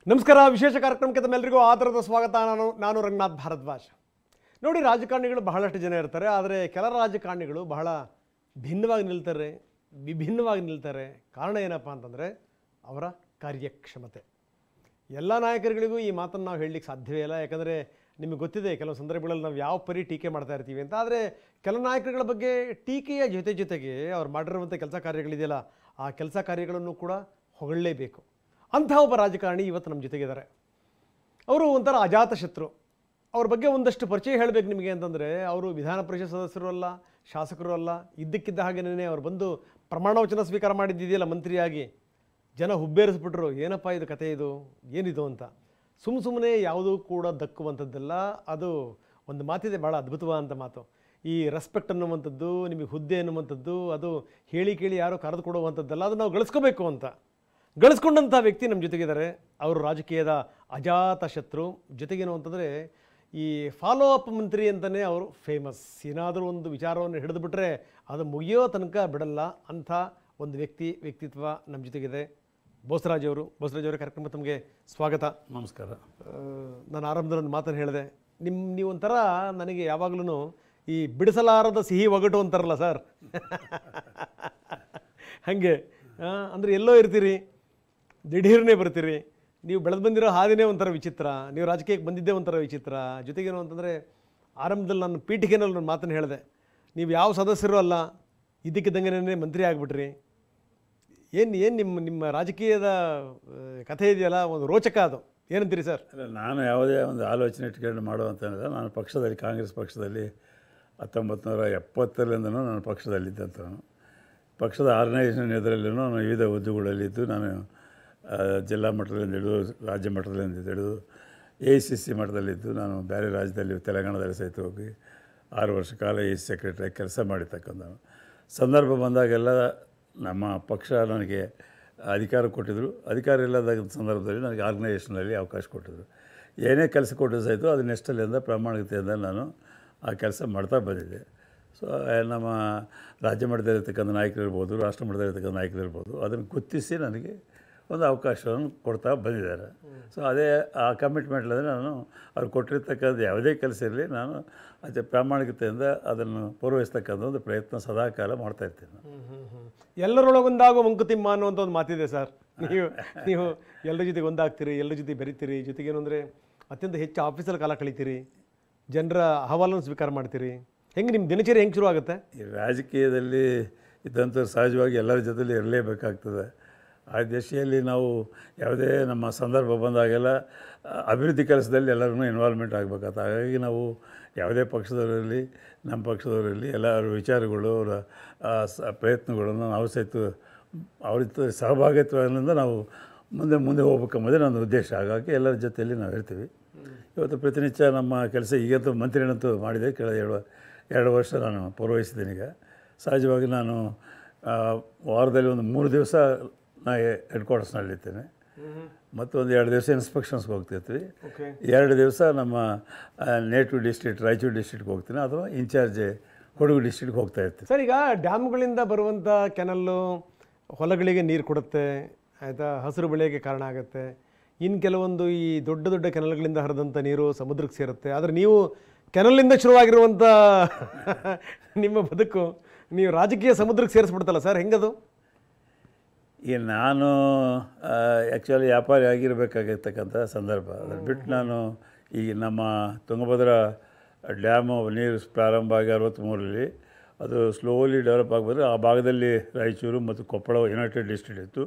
ನಮಸ್ಕಾರ. ವಿಶೇಷ ಕಾರ್ಯಕ್ರಮಕ್ಕೆ ತಮ್ಮೆಲ್ಲರಿಗೂ ಆದರದ ಸ್ವಾಗತ. ನಾನು ರಂಗನಾಥ್ ಭಾರದ್ವಾಜ್. ನೋಡಿ, ರಾಜಕಾರಣಿಗಳು ಬಹಳಷ್ಟು ಜನ ಇರ್ತಾರೆ, ಆದರೆ ಕೆಲ ರಾಜಕಾರಣಿಗಳು ಬಹಳ ಭಿನ್ನವಾಗಿ ನಿಲ್ತಾರೆ, ವಿಭಿನ್ನವಾಗಿ ನಿಲ್ತಾರೆ. ಕಾರಣ ಏನಪ್ಪ ಅಂತಂದರೆ ಅವರ ಕಾರ್ಯಕ್ಷಮತೆ. ಎಲ್ಲ ನಾಯಕರುಗಳಿಗೂ ಈ ಮಾತನ್ನು ನಾವು ಹೇಳಲಿಕ್ಕೆ ಸಾಧ್ಯವೇ ಇಲ್ಲ. ಯಾಕಂದರೆ ನಿಮಗೆ ಗೊತ್ತಿದೆ, ಕೆಲವು ಸಂದರ್ಭಗಳಲ್ಲಿ ನಾವು ಯಾವ ಪರಿ ಟೀಕೆ ಮಾಡ್ತಾ ಇರ್ತೀವಿ ಅಂತ. ಆದರೆ ಕೆಲ ನಾಯಕರುಗಳ ಬಗ್ಗೆ ಟೀಕೆಯ ಜೊತೆಗೆ ಅವ್ರು ಮಾಡಿರುವಂಥ ಕೆಲಸ ಕಾರ್ಯಗಳಿದೆಯಲ್ಲ, ಆ ಕೆಲಸ ಕಾರ್ಯಗಳನ್ನು ಕೂಡ ಹೊಗಳಲೇಬೇಕು. ಅಂತಹ ಒಬ್ಬ ರಾಜಕಾರಣಿ ಇವತ್ತು ನಮ್ಮ ಜೊತೆಗಿದ್ದಾರೆ. ಅವರು ಒಂಥರ ಅಜಾತ ಶತ್ರು. ಅವ್ರ ಬಗ್ಗೆ ಒಂದಷ್ಟು ಪರಿಚಯ ಹೇಳಬೇಕು ನಿಮಗೆ ಅಂತಂದರೆ, ಅವರು ವಿಧಾನ ಪರಿಷತ್ ಸದಸ್ಯರು ಅಲ್ಲ, ಶಾಸಕರು ಅಲ್ಲ. ಇದ್ದಕ್ಕಿದ್ದ ಹಾಗೆಯೇ ಅವ್ರು ಬಂದು ಪ್ರಮಾಣ ವಚನ ಸ್ವೀಕಾರ ಮಾಡಿದ್ದಿದೆಯಲ್ಲ ಮಂತ್ರಿಯಾಗಿ, ಜನ ಹುಬ್ಬೇರಿಸ್ಬಿಟ್ರು. ಏನಪ್ಪ ಇದು ಕತೆ, ಇದು ಏನಿದು ಅಂತ. ಸುಮ್ಮನೆ ಯಾವುದೂ ಕೂಡ ದಕ್ಕುವಂಥದ್ದಲ್ಲ. ಅದು ಒಂದು ಮಾತಿದೆ, ಭಾಳ ಅದ್ಭುತವಾದಂಥ ಮಾತು. ಈ ರೆಸ್ಪೆಕ್ಟ್ ಅನ್ನುವಂಥದ್ದು, ನಿಮಗೆ ಹುದ್ದೆ ಅನ್ನುವಂಥದ್ದು, ಅದು ಹೇಳಿ ಕೇಳಿ ಯಾರೋ ಕರೆದು ಕೊಡುವಂಥದ್ದಲ್ಲ. ಅದು ನಾವು ಗಳಿಸ್ಕೋಬೇಕು ಅಂತ ಗಳಿಸ್ಕೊಂಡಂಥ ವ್ಯಕ್ತಿ ನಮ್ಮ ಜೊತೆಗಿದ್ದಾರೆ. ಅವರು ರಾಜಕೀಯದ ಅಜಾತ ಶತ್ರು. ಜೊತೆಗೇನು ಅಂತಂದರೆ, ಈ ಫಾಲೋ ಅಪ್ ಮಂತ್ರಿ ಅಂತಲೇ ಅವರು ಫೇಮಸ್. ಏನಾದರೂ ಒಂದು ವಿಚಾರವನ್ನು ಹಿಡಿದುಬಿಟ್ರೆ ಅದು ಮುಗಿಯೋ ತನಕ ಬಿಡಲ್ಲ. ಅಂಥ ಒಂದು ವ್ಯಕ್ತಿತ್ವ ನಮ್ಮ ಜೊತೆಗಿದೆ. ಬೋಸರಾಜ್ ಅವರು. ಬೋಸರಾಜ್ ಅವರ ಕಾರ್ಯಕ್ರಮ ತಮಗೆ ಸ್ವಾಗತ. ನಮಸ್ಕಾರ. ನಾನು ಆರಂಭದಲ್ಲಿ ಒಂದು ಮಾತನ್ನು ಹೇಳಿದೆ, ನೀವೊಂಥರ ನನಗೆ ಯಾವಾಗಲೂ ಈ ಬಿಡಿಸಲಾರದ ಸಿಹಿ ಒಗಟು ಅಂತಾರಲ್ಲ ಸರ್, ಹಾಗೆ. ಅಂದರೆ ಎಲ್ಲೋ ಇರ್ತೀರಿ, ದಿಢೀರ್ನೇ ಬರ್ತೀರಿ. ನೀವು ಬೆಳೆದು ಬಂದಿರೋ ಹಾದಿನೇ ಒಂಥರ ವಿಚಿತ್ರ, ನೀವು ರಾಜಕೀಯಕ್ಕೆ ಬಂದಿದ್ದೇ ಒಂಥರ ವಿಚಿತ್ರ. ಜೊತೆಗೇನು ಅಂತಂದರೆ, ಆರಂಭದಲ್ಲಿ ನಾನು ಪೀಠಿಕೆನಲ್ಲಿ ಒಂದು ಮಾತನ್ನು ಹೇಳಿದೆ, ನೀವು ಯಾವ ಸದಸ್ಯರು ಅಲ್ಲ, ಇದ್ದಕ್ಕಿದ್ದಂಗೆ ಮಂತ್ರಿ ಆಗಿಬಿಟ್ರಿ. ಏನು ನಿಮ್ಮ ರಾಜಕೀಯದ ಕಥೆ ಇದೆಯಲ್ಲ, ಒಂದು ರೋಚಕ. ಅದು ಏನಂತೀರಿ ಸರ್? ನಾನು ಯಾವುದೇ ಒಂದು ಆಲೋಚನೆ ಇಟ್ಕೊಂಡು ಮಾಡುವಂತಂದರೆ, ನಾನು ಪಕ್ಷದಲ್ಲಿ, ಕಾಂಗ್ರೆಸ್ ಪಕ್ಷದಲ್ಲಿ 1970ರಿಂದನೂ ನಾನು ಪಕ್ಷದಲ್ಲಿದ್ದಂಥವನು. ಪಕ್ಷದ ಆರ್ಗನೈಸೇಷನ್ ಇದರಲ್ಲೂ ನಾನು ವಿವಿಧ ಹುದ್ದೆಗಳಲ್ಲಿದ್ದು, ನಾನು ಜಿಲ್ಲಾ ಮಟ್ಟದಿಂದ ಹಿಡಿದು ರಾಜ್ಯ ಮಟ್ಟದಿಂದ ಹಿಡಿದು AICC ಮಟ್ಟದಲ್ಲಿದ್ದು, ನಾನು ಬೇರೆ ರಾಜ್ಯದಲ್ಲಿ ತೆಲಂಗಾಣದಲ್ಲಿ ಸಹಿತ ಹೋಗಿ 6 ವರ್ಷ ಕಾಲ AICC ಸೆಕ್ರೆಟರಿಯಾಗಿ ಕೆಲಸ ಮಾಡಿರ್ತಕ್ಕಂಥವು. ಸಂದರ್ಭ ಬಂದಾಗೆಲ್ಲ ನಮ್ಮ ಪಕ್ಷ ನನಗೆ ಅಧಿಕಾರ ಕೊಟ್ಟಿದ್ದರು. ಅಧಿಕಾರ ಇಲ್ಲದ ಸಂದರ್ಭದಲ್ಲಿ ನನಗೆ ಆರ್ಗನೈಸೇಷನಲ್ಲಿ ಅವಕಾಶ ಕೊಟ್ಟಿದ್ದರು. ಏನೇ ಕೆಲಸ ಕೊಟ್ಟರು ಸಹಿತ ಅದು ನೆಕ್ಸ್ಟಲ್ಲಿಂದ ಪ್ರಾಮಾಣಿಕತೆಯಿಂದ ನಾನು ಆ ಕೆಲಸ ಮಾಡ್ತಾ ಬಂದಿದ್ದೆ. ಸೊ ನಮ್ಮ ರಾಜ್ಯ ಮಟ್ಟದಲ್ಲಿರ್ತಕ್ಕಂಥ ನಾಯಕರು ಇರ್ಬೋದು, ರಾಷ್ಟ್ರ ಮಟ್ಟದಲ್ಲಿರ್ತಕ್ಕಂಥ ನಾಯಕರು ಇರ್ಬೋದು, ಅದನ್ನು ಗುರುತಿಸಿ ನನಗೆ ಒಂದು ಅವಕಾಶವನ್ನು ಕೊಡ್ತಾ ಬಂದಿದ್ದಾರೆ. ಸೊ ಅದೇ ಆ ಕಮಿಟ್ಮೆಂಟ್ಲಂದರೆ ನಾನು ಅವ್ರು ಕೊಟ್ಟಿರ್ತಕ್ಕಂಥ ಯಾವುದೇ ಕೆಲಸ ಇರಲಿ, ನಾನು ಅದೇ ಪ್ರಾಮಾಣಿಕತೆಯಿಂದ ಅದನ್ನು ಪೂರೈಸ್ತಕ್ಕಂಥ ಒಂದು ಪ್ರಯತ್ನ ಸದಾಕಾಲ ಮಾಡ್ತಾಯಿರ್ತೀನಿ. ಎಲ್ಲರೊಳಗೊಂದಾಗೋ ಮಂಕುತಿಮ್ಮ ಅನ್ನುವಂಥ ಒಂದು ಮಾತಿದೆ ಸರ್. ನೀವು ಎಲ್ಲರ ಜೊತೆಗೆ ಒಂದಾಗ್ತೀರಿ, ಎಲ್ಲರ ಜೊತೆ ಬೆರಿತೀರಿ. ಜೊತೆಗೇನು ಅಂದರೆ ಅತ್ಯಂತ ಹೆಚ್ಚು ಆಫೀಸಲ್ಲಿ ಕಾಲ ಕಳೀತೀರಿ, ಜನರ ಅಹವಾಲನ್ನು ಸ್ವೀಕಾರ ಮಾಡ್ತೀರಿ. ಹೆಂಗೆ ನಿಮ್ಮ ದಿನಚರಿ ಹೆಂಗೆ ಶುರು ಆಗುತ್ತೆ? ಈ ರಾಜಕೀಯದಲ್ಲಿ ಇದ್ದಂಥ ಸಹಜವಾಗಿ ಎಲ್ಲರ ಜೊತೆಲಿ ಇರಲೇಬೇಕಾಗ್ತದೆ. ಆ ದಿಶೆಯಲ್ಲಿ ನಾವು ಯಾವುದೇ ನಮ್ಮ ಸಂದರ್ಭ ಬಂದಾಗೆಲ್ಲ ಅಭಿವೃದ್ಧಿ ಕೆಲಸದಲ್ಲಿ ಎಲ್ಲರೂ ಇನ್ವಾಲ್ವ್ಮೆಂಟ್ ಆಗಬೇಕಾಗ್ತದೆ. ಹಾಗಾಗಿ ನಾವು ಯಾವುದೇ ಪಕ್ಷದವರಲ್ಲಿ, ನಮ್ಮ ಪಕ್ಷದವರಲ್ಲಿ ಎಲ್ಲರ ವಿಚಾರಗಳು, ಅವರ ಪ್ರಯತ್ನಗಳನ್ನು ನಾವು ಸಹಿತ ಅವ್ರ ಸಹಭಾಗಿತ್ವದಿಂದ ನಾವು ಮುಂದೆ ಹೋಗ್ಬೇಕೆಂಬುದೇ ನನ್ನ ಉದ್ದೇಶ. ಹಾಗಾಗಿ ಎಲ್ಲರ ಜೊತೆಯಲ್ಲಿ ನಾವು ಇರ್ತೀವಿ. ಇವತ್ತು ಪ್ರತಿನಿತ್ಯ ನಮ್ಮ ಕೆಲಸ ಈಗಂತೂ ಮಂತ್ರಿನಂತೂ ಮಾಡಿದೆ. ಕೆಳಗೆ 2 ವರ್ಷ ನಾನು ಪೂರ್ವಹಿಸಿದ್ದೀನಿ. ಈಗ ಸಹಜವಾಗಿ ನಾನು ವಾರದಲ್ಲಿ ಒಂದು 3 ದಿವಸ ನಾ ಹೆಡ್ ಕ್ವಾರ್ಟರ್ಸ್ನಲ್ಲಿರ್ತೇನೆ, ಮತ್ತು ಒಂದು 2 ದಿವಸ ಇನ್ಸ್ಪೆಕ್ಷನ್ಸ್ಗೆ ಹೋಗ್ತಿರ್ತೀವಿ. 2 ದಿವಸ ನಮ್ಮ ನೇಟಿವ್ ಡಿಸ್ಟ್ರಿಕ್ಟ್ ರಾಯಚೂರು ಡಿಸ್ಟ್ರಿಕ್ಟ್ಗೆ ಹೋಗ್ತೀನಿ, ಅಥವಾ ಇನ್ಚಾರ್ಜ್ ಕೊಡಗು ಡಿಸ್ಟ್ರಿಕ್ಟ್ಗೆ ಹೋಗ್ತಾ ಇರ್ತೀವಿ. ಸರ್, ಈಗ ಡ್ಯಾಮ್ಗಳಿಂದ ಬರುವಂಥ ಕೆನಲ್ಲು ಹೊಲಗಳಿಗೆ ನೀರು ಕೊಡುತ್ತೆ, ಆಯಿತಾ, ಹಸಿರು ಬೆಳೆಗೆ ಕಾರಣ ಆಗುತ್ತೆ. ಇನ್ನು ಕೆಲವೊಂದು ಈ ದೊಡ್ಡ ಕೆನಲ್ಗಳಿಂದ ಹರಿದಂಥ ನೀರು ಸಮುದ್ರಕ್ಕೆ ಸೇರುತ್ತೆ. ಆದರೆ ನೀವು ಕೆನಲ್ನಿಂದ ಶುರುವಾಗಿರುವಂಥ ನಿಮ್ಮ ಬದುಕು, ನೀವು ರಾಜಕೀಯ ಸಮುದ್ರಕ್ಕೆ ಸೇರಿಸ್ಬಿಡ್ತಲ್ಲ ಸರ್, ಹೆಂಗದು? ಈಗ ನಾನು ಆ್ಯಕ್ಚುಲಿ ವ್ಯಾಪಾರಿ ಆಗಿರಬೇಕಾಗಿರ್ತಕ್ಕಂಥ ಸಂದರ್ಭ. ಅದನ್ನು ಬಿಟ್ಟು ನಾನು ಈಗ ನಮ್ಮ ತುಂಗಭದ್ರಾ ಡ್ಯಾಮು ನೀರು ಪ್ರಾರಂಭ ಆಗಿ 63ರಲ್ಲಿ ಅದು ಸ್ಲೋಲಿ ಡೆವಲಪ್ ಆಗಬಾರ್ದು. ಆ ಭಾಗದಲ್ಲಿ ರಾಯಚೂರು ಮತ್ತು ಕೊಪ್ಪಳ ಯುನೈಟೆಡ್ ಡಿಸ್ಟ್ರಿಕ್ಟ್ ಇತ್ತು,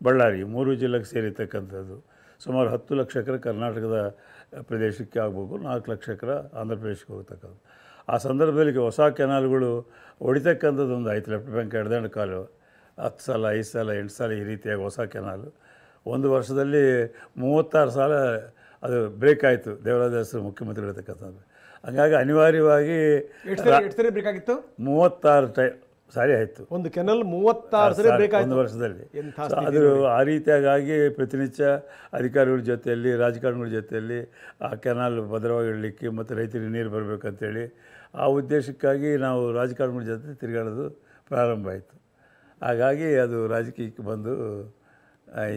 ಬಳ್ಳಾರಿ 3 ಜಿಲ್ಲೆಗೆ ಸೇರಿರ್ತಕ್ಕಂಥದ್ದು. ಸುಮಾರು 10 ಲಕ್ಷ ಎಕರೆ ಕರ್ನಾಟಕದ ಪ್ರದೇಶಕ್ಕೆ ಆಗ್ಬೋದು, 4 ಲಕ್ಷ ಎಕರೆ ಆಂಧ್ರ ಪ್ರದೇಶಕ್ಕೆ ಹೋಗ್ತಕ್ಕಂಥದ್ದು. ಆ ಸಂದರ್ಭದಲ್ಲಿ ಹೊಸ ಕೆನಾಲ್ಗಳು ಹೊಡಿತಕ್ಕಂಥದ್ದು ಒಂದು ಆಯ್ತು. ಲೆಫ್ಟ್ ಬ್ಯಾಂಕ್ ಎಡದಂಡ ಕಾಲು 10 ಸಲ 5 ಸಲ 8 ಸಲ ಈ ರೀತಿಯಾಗಿ ಹೊಸ ಕೆನಾಲು. ಒಂದು ವರ್ಷದಲ್ಲಿ 36 ಸಲ ಅದು ಬ್ರೇಕ್ ಆಯಿತು, ದೇವರಾಜ ಅರಸು ಮುಖ್ಯಮಂತ್ರಿ ಇರತಕ್ಕಂಥದ್ದು. ಹಾಗಾಗಿ ಅನಿವಾರ್ಯವಾಗಿ ಬೇಕಾಗಿತ್ತು. 36 ಸಾರಿ ಆಯಿತು. ಒಂದು ಕೆನಲ್ 36 ಸರಿ ಬೇಕಾಯಿತು ಒಂದು ವರ್ಷದಲ್ಲಿ. ಅದು ಆ ರೀತಿಯಾಗಿ ಪ್ರತಿನಿತ್ಯ ಅಧಿಕಾರಿಗಳ ಜೊತೆಯಲ್ಲಿ, ರಾಜಕಾರಣಿಗಳ ಜೊತೆಯಲ್ಲಿ ಆ ಕೆನಾಲ್ ಭದ್ರವಾಗಿ ಇಡಲಿಕ್ಕೆ ಮತ್ತು ರೈತರಿಗೆ ನೀರು ಬರಬೇಕಂತೇಳಿ ಆ ಉದ್ದೇಶಕ್ಕಾಗಿ ನಾವು ರಾಜಕಾರಣಿಗಳ ಜೊತೆ ತಿರುಗಾಡೋದು ಪ್ರಾರಂಭ ಆಯಿತು. ಹಾಗಾಗಿ ಅದು ರಾಜಕೀಯಕ್ಕೆ ಬಂದು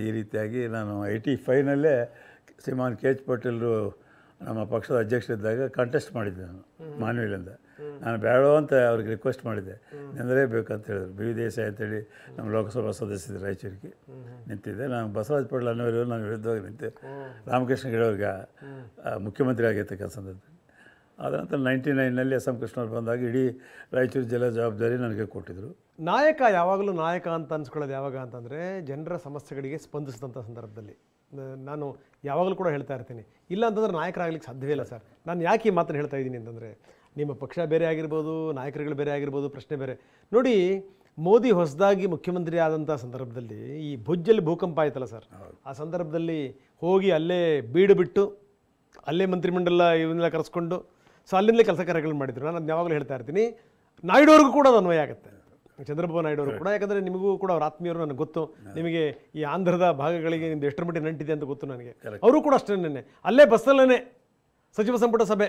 ಈ ರೀತಿಯಾಗಿ ನಾನು 85ನಲ್ಲೇ ಶ್ರೀಮಾನ್ ಕೆ ಎಚ್ ಪಾಟೀಲರು ನಮ್ಮ ಪಕ್ಷದ ಅಧ್ಯಕ್ಷರಿದ್ದಾಗ ಕಂಟೆಸ್ಟ್ ಮಾಡಿದ್ದೆ ನಾನು ಮಾನ್ವಿಲಿಂದ. ನಾನು ಬೇಡ ಅಂತ ಅವ್ರಿಗೆ ರಿಕ್ವೆಸ್ಟ್ ಮಾಡಿದ್ದೆ, ನಿಂದಲೇಬೇಕಂತ ಹೇಳಿದ್ರು. ಬಿ ವಿ ದೇಸಾಯಿ ಅಂತೇಳಿ ನಮ್ಮ ಲೋಕಸಭಾ ಸದಸ್ಯರು ರಾಯಚೂರಿಗೆ ನಿಂತಿದ್ದೆ. ನಾನು ಬಸವರಾಜ ಪಾಟೀಲ್ ಅನ್ನೋರು ನಾನು ವಿರುದ್ಧವಾಗಿ ನಿಂತೆ. ರಾಮಕೃಷ್ಣ ಗಿಡವ್ರಿಗೆ ಮುಖ್ಯಮಂತ್ರಿ ಆಗಿರ್ತಕ್ಕಂಥ ಸಂದರ್ಭದಲ್ಲಿ. ಆದ ನಂತರ 99ನಲ್ಲಿ ಎಸ್ ಎಂ ಕೃಷ್ಣವ್ರು ಬಂದಾಗ ಇಡೀ ರಾಯಚೂರು ಜಿಲ್ಲಾ ಜವಾಬ್ದಾರಿ ನನಗೆ ಕೊಟ್ಟಿದ್ದರು. ನಾಯಕ ಯಾವಾಗಲೂ ನಾಯಕ ಅಂತ ಅನ್ಸ್ಕೊಳ್ಳೋದು ಯಾವಾಗ ಅಂತಂದರೆ ಜನರ ಸಮಸ್ಯೆಗಳಿಗೆ ಸ್ಪಂದಿಸಿದಂಥ ಸಂದರ್ಭದಲ್ಲಿ. ನಾನು ಯಾವಾಗಲೂ ಕೂಡ ಹೇಳ್ತಾ ಇರ್ತೀನಿ, ಇಲ್ಲ ಅಂತಂದ್ರೆ ನಾಯಕರಾಗಲಿಕ್ಕೆ ಸಾಧ್ಯವೇ ಇಲ್ಲ ಸರ್. ನಾನು ಯಾಕೆ ಈ ಮಾತನ್ನು ಹೇಳ್ತಾ ಇದ್ದೀನಿ ಅಂತಂದರೆ, ನಿಮ್ಮ ಪಕ್ಷ ಬೇರೆ ಆಗಿರ್ಬೋದು, ನಾಯಕರುಗಳು ಬೇರೆ ಆಗಿರ್ಬೋದು, ಪ್ರಶ್ನೆ ಬೇರೆ. ನೋಡಿ, ಮೋದಿ ಹೊಸದಾಗಿ ಮುಖ್ಯಮಂತ್ರಿ ಆದಂಥ ಸಂದರ್ಭದಲ್ಲಿ ಈ ಭುಜ್ಜಲ್ಲಿ ಭೂಕಂಪ ಆಯ್ತಲ್ಲ ಸರ್, ಆ ಸಂದರ್ಭದಲ್ಲಿ ಹೋಗಿ ಅಲ್ಲೇ ಬೀಡು ಬಿಟ್ಟು ಅಲ್ಲೇ ಮಂತ್ರಿಮಂಡಲ ಇವನ್ನೆಲ್ಲ ಕರೆಸ್ಕೊಂಡು ಸೊ ಅಲ್ಲಿಂದಲೇ ಕೆಲಸ ಕಾರ್ಯಗಳು ಮಾಡಿದ್ರು. ನಾನು ಅದನ್ನ ಯಾವಾಗಲೂ ಹೇಳ್ತಾ ಇರ್ತೀನಿ. ನಾಯ್ಡು ಅವ್ರಿಗೂ ಕೂಡ ಅದು ಅನ್ವಯ ಆಗುತ್ತೆ, ಚಂದ್ರಬಾಬು ನಾಯ್ಡು ಅವರು ಕೂಡ. ಯಾಕಂದರೆ ನಿಮಗೂ ಕೂಡ ಅವ್ರ ಆತ್ಮೀಯರು ನನಗೆ ಗೊತ್ತು. ನಿಮಗೆ ಈ ಆಂಧ್ರದ ಭಾಗಗಳಿಗೆ ನಿಮ್ದು ಎಷ್ಟರ ಮಟ್ಟಿಗೆ ನಂಟಿದೆ ಅಂತ ಗೊತ್ತು ನನಗೆ. ಅವರು ಕೂಡ ಅಷ್ಟೇನೆ ಅಲ್ಲೇ ಬಸ್ಸಲ್ಲೇ ಸಚಿವ ಸಂಪುಟ ಸಭೆ.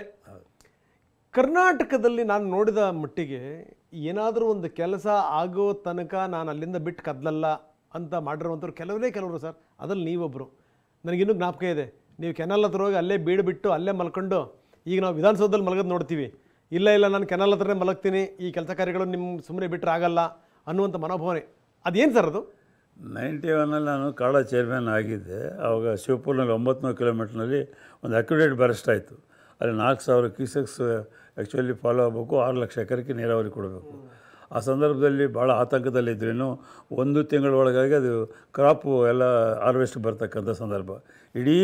ಕರ್ನಾಟಕದಲ್ಲಿ ನಾನು ನೋಡಿದ ಮಟ್ಟಿಗೆ ಏನಾದರೂ ಒಂದು ಕೆಲಸ ಆಗೋ ತನಕ ನಾನು ಅಲ್ಲಿಂದ ಬಿಟ್ಟು ಕದಲಲ್ಲ ಅಂತ ಮಾಡಿರುವಂಥವ್ರು ಕೆಲವರು ಸರ್. ಅದ್ರಲ್ಲಿ ನೀವೊಬ್ಬರು. ನನಗಿನ್ನೂ ಜ್ಞಾಪಕ ಇದೆ, ನೀವು ಕೆನಲ್ ಹತ್ರ ಹೋಗಿ ಅಲ್ಲೇ ಬೀಡು ಬಿಟ್ಟು ಅಲ್ಲೇ ಮಲ್ಕೊಂಡು, ಈಗ ನಾವು ವಿಧಾನಸೌಧದಲ್ಲಿ ಮಲಗೋದು ನೋಡ್ತೀವಿ, ಇಲ್ಲ ನಾನು ಕೆನಲ್ ಹತ್ರನೇ ಮಲಗ್ತೀನಿ, ಈ ಕೆಲಸ ಕಾರ್ಯಗಳು ನಿಮ್ಮ ಸುಮ್ಮನೆ ಬಿಟ್ಟರೆ ಆಗಲ್ಲ ಅನ್ನುವಂಥ ಮನೋಭಾವನೆ. ಅದೇನು ಸರ್ ಅದು? 91ನಲ್ಲಿ ನಾನು ಕಾಡಾ ಚೇರ್ಮನ್ ಆಗಿದ್ದೆ. ಆವಾಗ ಶಿವಪುರ್ನಲ್ಲಿ 900 ಕಿಲೋಮೀಟ್ರ್ನಲ್ಲಿ ಒಂದು ಅಕ್ಯುರೇಟ್ ಬರೆಸ್ಟ್ ಆಯಿತು. ಅಲ್ಲಿ 4000 ಕ್ಯೂಸೆಕ್ಸ್ ಆ್ಯಕ್ಚುಲಿ ಫಾಲೋ ಆಗಬೇಕು, 6 ಲಕ್ಷ ಎಕರೆಗೆ ನೀರಾವರಿ ಕೊಡಬೇಕು. ಆ ಸಂದರ್ಭದಲ್ಲಿ ಭಾಳ ಆತಂಕದಲ್ಲಿದ್ದರೂ 1 ತಿಂಗಳ ಒಳಗಾಗಿ ಅದು ಕ್ರಾಪು ಎಲ್ಲ ಹಾರ್ವೆಸ್ಟ್ ಬರ್ತಕ್ಕಂಥ ಸಂದರ್ಭ. ಇಡೀ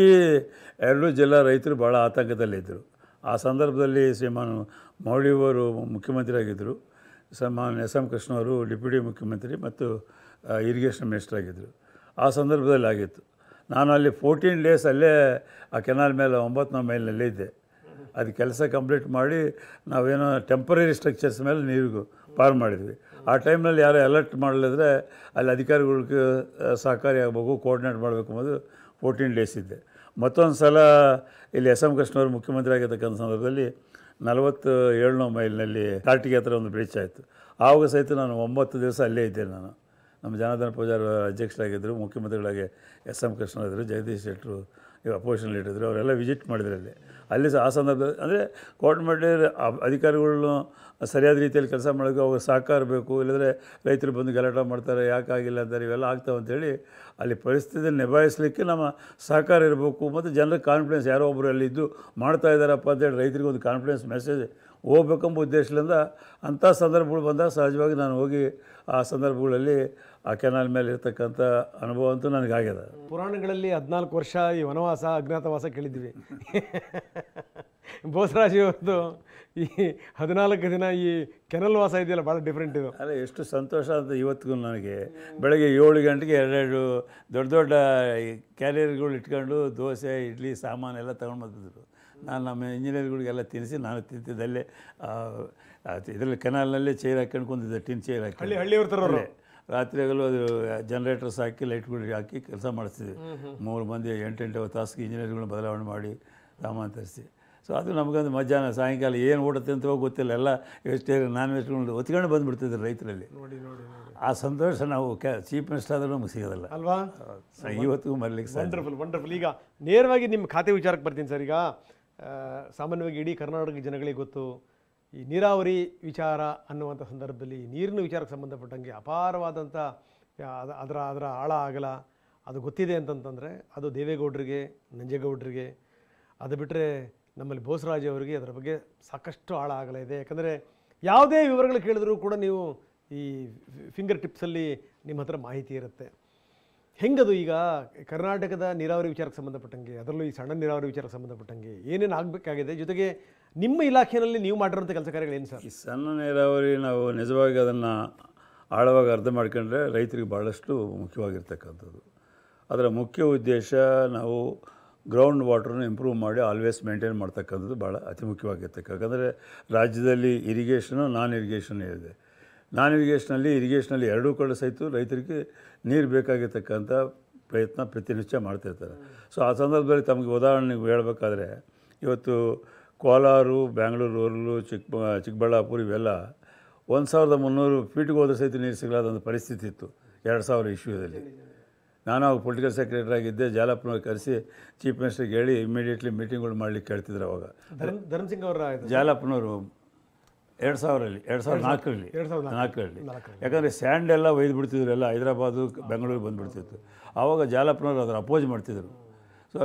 2 ಜಿಲ್ಲಾ ರೈತರು ಭಾಳ ಆತಂಕದಲ್ಲಿದ್ದರು. ಆ ಸಂದರ್ಭದಲ್ಲಿ ಶ್ರೀಮಾನ್ ಮೌಳಿಯವರು ಮುಖ್ಯಮಂತ್ರಿ ಆಗಿದ್ದರು, ಶ್ರೀಮಾನ್ ಎಸ್ ಎಂ ಕೃಷ್ಣವರು ಡೆಪ್ಯೂಟಿ ಮುಖ್ಯಮಂತ್ರಿ ಮತ್ತು ಇರಿಗೇಷನ್ ಮಿನಿಸ್ಟರ್ ಆಗಿದ್ದರು. ಆ ಸಂದರ್ಭದಲ್ಲಿ ಆಗಿತ್ತು. ನಾನು ಅಲ್ಲಿ 14 ಡೇಸ್ ಅಲ್ಲೇ ಆ ಕೆನಾಲ್ ಮೇಲೆ 9ನೇ ಮೈಲ್ನಲ್ಲೇ ಇದ್ದೆ. ಅದು ಕೆಲಸ ಕಂಪ್ಲೀಟ್ ಮಾಡಿ ನಾವೇನೋ ಟೆಂಪರರಿ ಸ್ಟ್ರಕ್ಚರ್ಸ್ ಮೇಲೆ ನೀರಿಗೂ ಪಾರು ಮಾಡಿದ್ವಿ. ಆ ಟೈಮ್ನಲ್ಲಿ ಯಾರೋ ಅಲರ್ಟ್ ಮಾಡಲಿದ್ರೆ ಅಲ್ಲಿ ಅಧಿಕಾರಿಗಳಿಗೆ ಸಹಕಾರಿ ಆಗಬೇಕು, ಕೋಆರ್ಡಿನೇಟ್ ಮಾಡಬೇಕು ಅನ್ನೋದು 14 ಡೇಸ್ ಇದ್ದೆ. ಮತ್ತೊಂದು ಸಲ ಇಲ್ಲಿ ಎಸ್ ಎಂ ಕೃಷ್ಣವರು ಮುಖ್ಯಮಂತ್ರಿ ಆಗಿರ್ತಕ್ಕಂಥ ಸಂದರ್ಭದಲ್ಲಿ 47ನೇ ಮೈಲ್ನಲ್ಲಿ ಕಾರ್ಟಿಗೆ ಹತ್ರ ಒಂದು ಬ್ರಿಡ್ಜ್ ಆಯಿತು. ಆವಾಗ ಸಹಿತ ನಾನು 9 ದಿವಸ ಅಲ್ಲೇ ಇದ್ದೆ. ನಾನು ನಮ್ಮ ಜನಾರ್ದನ ಪೂಜಾರಿ ಅಧ್ಯಕ್ಷರಾಗಿದ್ದರು, ಮುಖ್ಯಮಂತ್ರಿಗಳಾಗಿ ಎಸ್ ಎಂ ಕೃಷ್ಣ ಇದ್ದರು, ಜಗದೀಶ್ ಶೆಟ್ಟರು ಅಪೋಸಿಷನ್ ಲೀಡರ್ ಇದ್ದರು, ಅವರೆಲ್ಲ ವಿಸಿಟ್ ಮಾಡಿದ್ರು ಅಲ್ಲಿ ಆ ಸಂದರ್ಭದಲ್ಲಿ. ಅಂದರೆ ಕೋರ್ಟ್ ಅಧಿಕಾರಿಗಳನ್ನು ಸರಿಯಾದ ರೀತಿಯಲ್ಲಿ ಕೆಲಸ ಮಾಡೋಕ್ಕೆ ಅವ್ರಿಗೆ ಸಹಕಾರ ಬೇಕು, ಇಲ್ಲದ್ರೆ ರೈತರು ಬಂದು ಗಲಾಟೆ ಮಾಡ್ತಾರೆ, ಯಾಕಾಗಿಲ್ಲ ಅಂತಾರೆ, ಇವೆಲ್ಲ ಆಗ್ತಾವೆ ಅಂಥೇಳಿ ಅಲ್ಲಿ ಪರಿಸ್ಥಿತಿ ನಿಭಾಯಿಸಲಿಕ್ಕೆ ನಮ್ಮ ಸಹಕಾರ ಇರಬೇಕು. ಮತ್ತು ಜನರಿಗೆ ಕಾನ್ಫಿಡೆನ್ಸ್, ಯಾರೋ ಒಬ್ಬರು ಅಲ್ಲಿ ಇದ್ದು ಮಾಡ್ತಾ ಇದ್ದಾರಪ್ಪ ಅಂತೇಳಿ ರೈತರಿಗೆ ಒಂದು ಕಾನ್ಫಿಡೆನ್ಸ್ ಮೆಸೇಜ್ ಹೋಗ್ಬೇಕೆಂಬ ಉದ್ದೇಶದಿಂದ ಅಂಥ ಸಂದರ್ಭಗಳು ಬಂದಾಗ ಸಹಜವಾಗಿ ನಾನು ಹೋಗಿ ಆ ಸಂದರ್ಭಗಳಲ್ಲಿ ಆ ಕೆನಾಲ್ ಮೇಲೆ ಇರ್ತಕ್ಕಂಥ ಅನುಭವ ಅಂತೂ ನನಗಾಗ್ಯದ. ಪುರಾಣಗಳಲ್ಲಿ 14 ವರ್ಷ ಈ ವನವಾಸ ಅಜ್ಞಾತವಾಸ ಕೇಳಿದ್ವಿ. ಬೋಸರಾಜಿಯವ್ರದ್ದು ಈ 14 ದಿನ ಈ ಕೆನಲ್ ವಾಸ ಇದೆಯಲ್ಲ, ಭಾಳ ಡಿಫ್ರೆಂಟ್ ಇದು. ಅಲ್ಲ, ಎಷ್ಟು ಸಂತೋಷ ಅಂತ ಇವತ್ತಿಗೂ ನನಗೆ. ಬೆಳಗ್ಗೆ 7 ಗಂಟೆಗೆ 2 ದೊಡ್ಡ ಕ್ಯಾರಿಯರ್ಗಳು ಇಟ್ಕೊಂಡು ದೋಸೆ ಇಡ್ಲಿ ಸಾಮಾನೆಲ್ಲ ತೊಗೊಂಡು ಬಂದಿದ್ರು. ನಾನು ನಮ್ಮ ಇಂಜಿನಿಯರ್ಗಳಿಗೆಲ್ಲ ತಿನ್ನಿಸಿ ನಾನು ತಿಂತಿದ್ದಲ್ಲೇ ಇದರಲ್ಲಿ ಕೆನಾಲ್ನಲ್ಲೇ ಚೇರ್ ಹಾಕ್ಕೊಂಡು ಕುಂತಿದ್ದೆ, ಟಿನ್ ಚೇರ್ ಹಾಕಿ. ಹಳ್ಳಿಯವ್ರ ರಾತ್ರಿ ಆಗಲು ಅದು ಜನ್ರೇಟರ್ಸ್ ಹಾಕಿ ಲೈಟ್ಗಳು ಹಾಕಿ ಕೆಲಸ ಮಾಡಿಸ್ತಿದ್ವಿ. 3 ಮಂದಿ 8 ತಾಸಿಗೆ ಇಂಜಿನಿಯರ್ಗಳನ್ನ ಬದಲಾವಣೆ ಮಾಡಿ ಸಾಮಾನು ತರಿಸಿ. ಸೊ ಅದು ನಮಗಂದು ಮಧ್ಯಾಹ್ನ ಸಾಯಂಕಾಲ ಏನು ಊಟ ತಿಂತವೋ ಗೊತ್ತಿಲ್ಲ, ಎಲ್ಲ ವೆಜಿಟೇರಿಯನ್ ನಾನ್ ವೆಜ್ಗಳು ಹೊತ್ಕೊಂಡು ಬಂದುಬಿಡ್ತಿದ್ರು ರೈತರಲ್ಲಿ. ಆ ಸಂತೋಷ ನಾವು ಚೀಫ್ ಮಿನಿಸ್ಟರ್ ಆದರೂ ನಮಗೆ ಸಿಗೋದಿಲ್ಲ ಅಲ್ವಾ? ಇವತ್ತಿಗೂ ಮರಲಿಕ್ಕೆ ವಂಡರ್ಫುಲ್. ಈಗ ನೇರವಾಗಿ ನಿಮ್ಮ ಖಾತೆ ವಿಚಾರಕ್ಕೆ ಬರ್ತೀನಿ ಸರ್. ಈಗ ಸಾಮಾನ್ಯವಾಗಿ ಇಡೀ ಕರ್ನಾಟಕ ಜನಗಳಿಗೆ ಗೊತ್ತು, ಈ ನೀರಾವರಿ ವಿಚಾರ ಅನ್ನುವಂಥ ಸಂದರ್ಭದಲ್ಲಿ ನೀರಿನ ವಿಚಾರಕ್ಕೆ ಸಂಬಂಧಪಟ್ಟಂಗೆ ಅಪಾರವಾದಂಥ ಅದರ ಆಳ ಆಗಲ ಅದು ಗೊತ್ತಿದೆ ಅಂತಂತಂದರೆ ಅದು ದೇವೇಗೌಡರಿಗೆ, ನಂಜೇಗೌಡರಿಗೆ. ಅದು ಬಿಟ್ಟರೆ ನಮ್ಮಲ್ಲಿ ಬೋಸರಾಜ್ ಅವರಿಗೆ ಅದರ ಬಗ್ಗೆ ಸಾಕಷ್ಟು ಆಳ ಆಗಲ ಇದೆ. ಯಾಕಂದರೆ ಯಾವುದೇ ವಿವರಗಳು ಕೇಳಿದ್ರೂ ಕೂಡ ನೀವು ಈ ಫಿಂಗರ್ ಟಿಪ್ಸಲ್ಲಿ ನಿಮ್ಮ ಹತ್ರ ಮಾಹಿತಿ ಇರುತ್ತೆ. ಹೆಂಗದು ಈಗ ಕರ್ನಾಟಕದ ನೀರಾವರಿ ವಿಚಾರಕ್ಕೆ ಸಂಬಂಧಪಟ್ಟಂಗೆ, ಅದರಲ್ಲೂ ಈ ಸಣ್ಣ ನೀರಾವರಿ ವಿಚಾರಕ್ಕೆ ಸಂಬಂಧಪಟ್ಟಂಗೆ ಏನೇನು ಆಗಬೇಕಾಗಿದೆ, ಜೊತೆಗೆ ನಿಮ್ಮ ಇಲಾಖೆಯಲ್ಲಿ ನೀವು ಮಾಡಿರೋಂಥ ಕೆಲಸ ಕಾರ್ಯಗಳೇನು ಸರ್? ಈ ಸಣ್ಣ ನೀರಾವರಿ ನಾವು ನಿಜವಾಗಿ ಅದನ್ನು ಆಳವಾಗಿ ಅರ್ಥ ಮಾಡ್ಕೊಂಡ್ರೆ ರೈತರಿಗೆ ಭಾಳಷ್ಟು ಮುಖ್ಯವಾಗಿರ್ತಕ್ಕಂಥದ್ದು. ಅದರ ಮುಖ್ಯ ಉದ್ದೇಶ ನಾವು ಗ್ರೌಂಡ್ ವಾಟ್ರನ್ನ ಇಂಪ್ರೂವ್ ಮಾಡಿ ಆಲ್ವೇಸ್ ಮೇಂಟೈನ್ ಮಾಡ್ತಕ್ಕಂಥದ್ದು ಭಾಳ ಅತಿ ಮುಖ್ಯವಾಗಿರ್ತಕ್ಕ. ಯಾಕಂದರೆ ರಾಜ್ಯದಲ್ಲಿ ಇರಿಗೇಷನು ನಾನ್ ಇರಿಗೇಷನ್ ಇದೆ. ನಾನ್ ಇರಿಗೇಷನಲ್ಲಿ ಎರಡೂ ಕಡೆ ಸಹಿತ ರೈತರಿಗೆ ನೀರು ಬೇಕಾಗಿರ್ತಕ್ಕಂಥ ಪ್ರಯತ್ನ ಪ್ರತಿನಿತ್ಯ ಮಾಡ್ತಿರ್ತಾರೆ. ಸೊ ಆ ಸಂದರ್ಭದಲ್ಲಿ ತಮಗೆ ಉದಾಹರಣೆಗೆ ಹೇಳಬೇಕಾದ್ರೆ, ಇವತ್ತು ಕೋಲಾರ, ಬ್ಯಾಂಗ್ಳೂರು ರೂರಲು, ಚಿಕ್ಕಬಳ್ಳಾಪುರ ಇವೆಲ್ಲ 1300 ಫೀಟ್ಗೆ ಹೋದ್ರೆ ಸಹಿತ ನೀರು ಸಿಗಲಾದಂಥ ಪರಿಸ್ಥಿತಿ ಇತ್ತು 2000 ಇಶ್ಯೂದಲ್ಲಿ. ನಾನು ಅವಾಗ ಪೊಲಿಟಿಕಲ್ ಸೆಕ್ರೆಟರಿ ಆಗಿದ್ದೆ. ಜಾಲಪ್ಪನವ್ರು ಕರೆಸಿ ಚೀಫ್ ಮಿನಿಸ್ಟರ್ಗೆ ಹೇಳಿ ಇಮಿಡಿಯೇಟ್ಲಿ ಮೀಟಿಂಗ್ಗಳು ಮಾಡ್ಲಿಕ್ಕೆ ಹೇಳ್ತಿದ್ರು ಅವಾಗ. ಧರ್ಮಸಿಂಗ್ ಅವರ ಜಾಲಪ್ಪನವರು 2004ರಲ್ಲಿ ಯಾಕಂದರೆ ಸ್ಯಾಂಡ್ ಎಲ್ಲ ಒಯ್ದು ಬಿಡ್ತಿದ್ರು, ಎಲ್ಲ ಹೈದರಾಬಾದು ಬೆಂಗಳೂರು ಬಂದುಬಿಡ್ತಿತ್ತು. ಆವಾಗ ಜಾಲಪ್ಪನವರು ಅದನ್ನು ಅಪೋಸ್ ಮಾಡ್ತಿದ್ರು. ಸೊ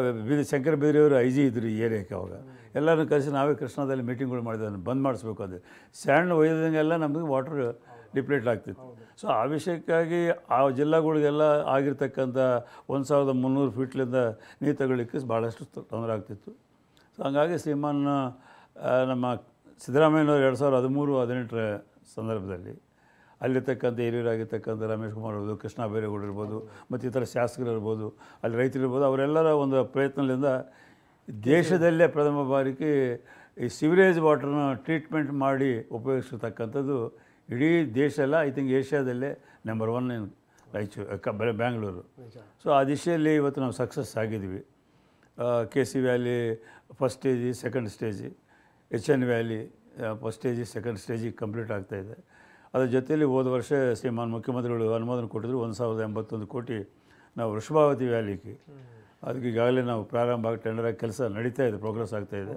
ಶಂಕರ ಬೇರೆಯವರು ಐ ಜಿ ಇದ್ದರು ಈ ಏರಿಯಾಕ್ಕೆ. ಅವಾಗ ಎಲ್ಲರನ್ನು ಕರೆಸಿ ನಾವೇ ಕೃಷ್ಣಾದಲ್ಲಿ ಮೀಟಿಂಗ್ಗಳು ಮಾಡಿದ್ವಿ, ಬಂದ್ ಮಾಡಿಸ್ಬೇಕು ಅಂದರೆ ಸ್ಯಾಂಡ್ ಒಯ್ದಂಗೆಲ್ಲ ನಮಗೆ ವಾಟರ್ ಡಿಪ್ಲೇಟ್ ಆಗ್ತಿತ್ತು. ಸೊ ಆ ವಿಷಯಕ್ಕಾಗಿ ಆ ಜಿಲ್ಲಾಗಳಿಗೆಲ್ಲ ಆಗಿರ್ತಕ್ಕಂಥ 1300 ಫೀಟ್ಲಿಂದ ನೀರು ತಗೊಳ್ಳಿಕ್ಕೆ ಭಾಳಷ್ಟು ತೊಂದರೆ ಆಗ್ತಿತ್ತು. ಸೊ ಹಂಗಾಗಿ ಶ್ರೀಮಾನ್ ನಮ್ಮ ಸಿದ್ದರಾಮಯ್ಯನವರು 2013-18 ಸಂದರ್ಭದಲ್ಲಿ ಅಲ್ಲಿರ್ತಕ್ಕಂಥ ಹಿರಿಯರಾಗಿರ್ತಕ್ಕಂಥ ರಮೇಶ್ ಕುಮಾರ್ ಇರ್ಬೋದು, ಕೃಷ್ಣ ಬೈರೇಗೌಡರು ಇರ್ಬೋದು, ಮತ್ತು ಇತರ ಶಾಸಕರು ಇರ್ಬೋದು, ಅಲ್ಲಿ ರೈತರು ಇರ್ಬೋದು, ಅವರೆಲ್ಲರ ಒಂದು ಪ್ರಯತ್ನದಿಂದ ದೇಶದಲ್ಲೇ ಪ್ರಥಮ ಬಾರಿಗೆ ಈ ಸಿವರೇಜ್ ವಾಟರ್ನ ಟ್ರೀಟ್ಮೆಂಟ್ ಮಾಡಿ ಉಪಯೋಗಿಸ್ತಕ್ಕಂಥದ್ದು ಇಡೀ ದೇಶ ಎಲ್ಲ, ಐ ಥಿಂಕ್ ಏಷ್ಯಾದಲ್ಲೇ ನಂಬರ್ 1 ರಾಯಚೂರು ಬ್ಯಾಂಗ್ಳೂರು. ಸೊ ಆ ದಿಶೆಯಲ್ಲಿ ಇವತ್ತು ನಾವು ಸಕ್ಸಸ್ ಆಗಿದ್ವಿ. KC valley first stage, second stage, HN valley first stage, second ಸ್ಟೇಜಿಗೆ ಕಂಪ್ಲೀಟ್ ಆಗ್ತಾಯಿದೆ. ಅದರ ಜೊತೆಯಲ್ಲಿ ಹೋದ ವರ್ಷ ಶ್ರೀಮಾನ್ ಮುಖ್ಯಮಂತ್ರಿಗಳು ಅನುಮೋದನೆ ಕೊಟ್ಟಿದ್ರು 1081 ಕೋಟಿ ನಾವು ವೃಷಭಾವತಿ ವ್ಯಾಲಿಗೆ. ಅದಕ್ಕೆ ಈಗಾಗಲೇ ನಾವು ಪ್ರಾರಂಭ ಆಗಿ ಟೆಂಡರ್ ಆಗಿ ಕೆಲಸ ನಡೀತಾ ಇದೆ, ಪ್ರೋಗ್ರೆಸ್ ಆಗ್ತಾಯಿದೆ.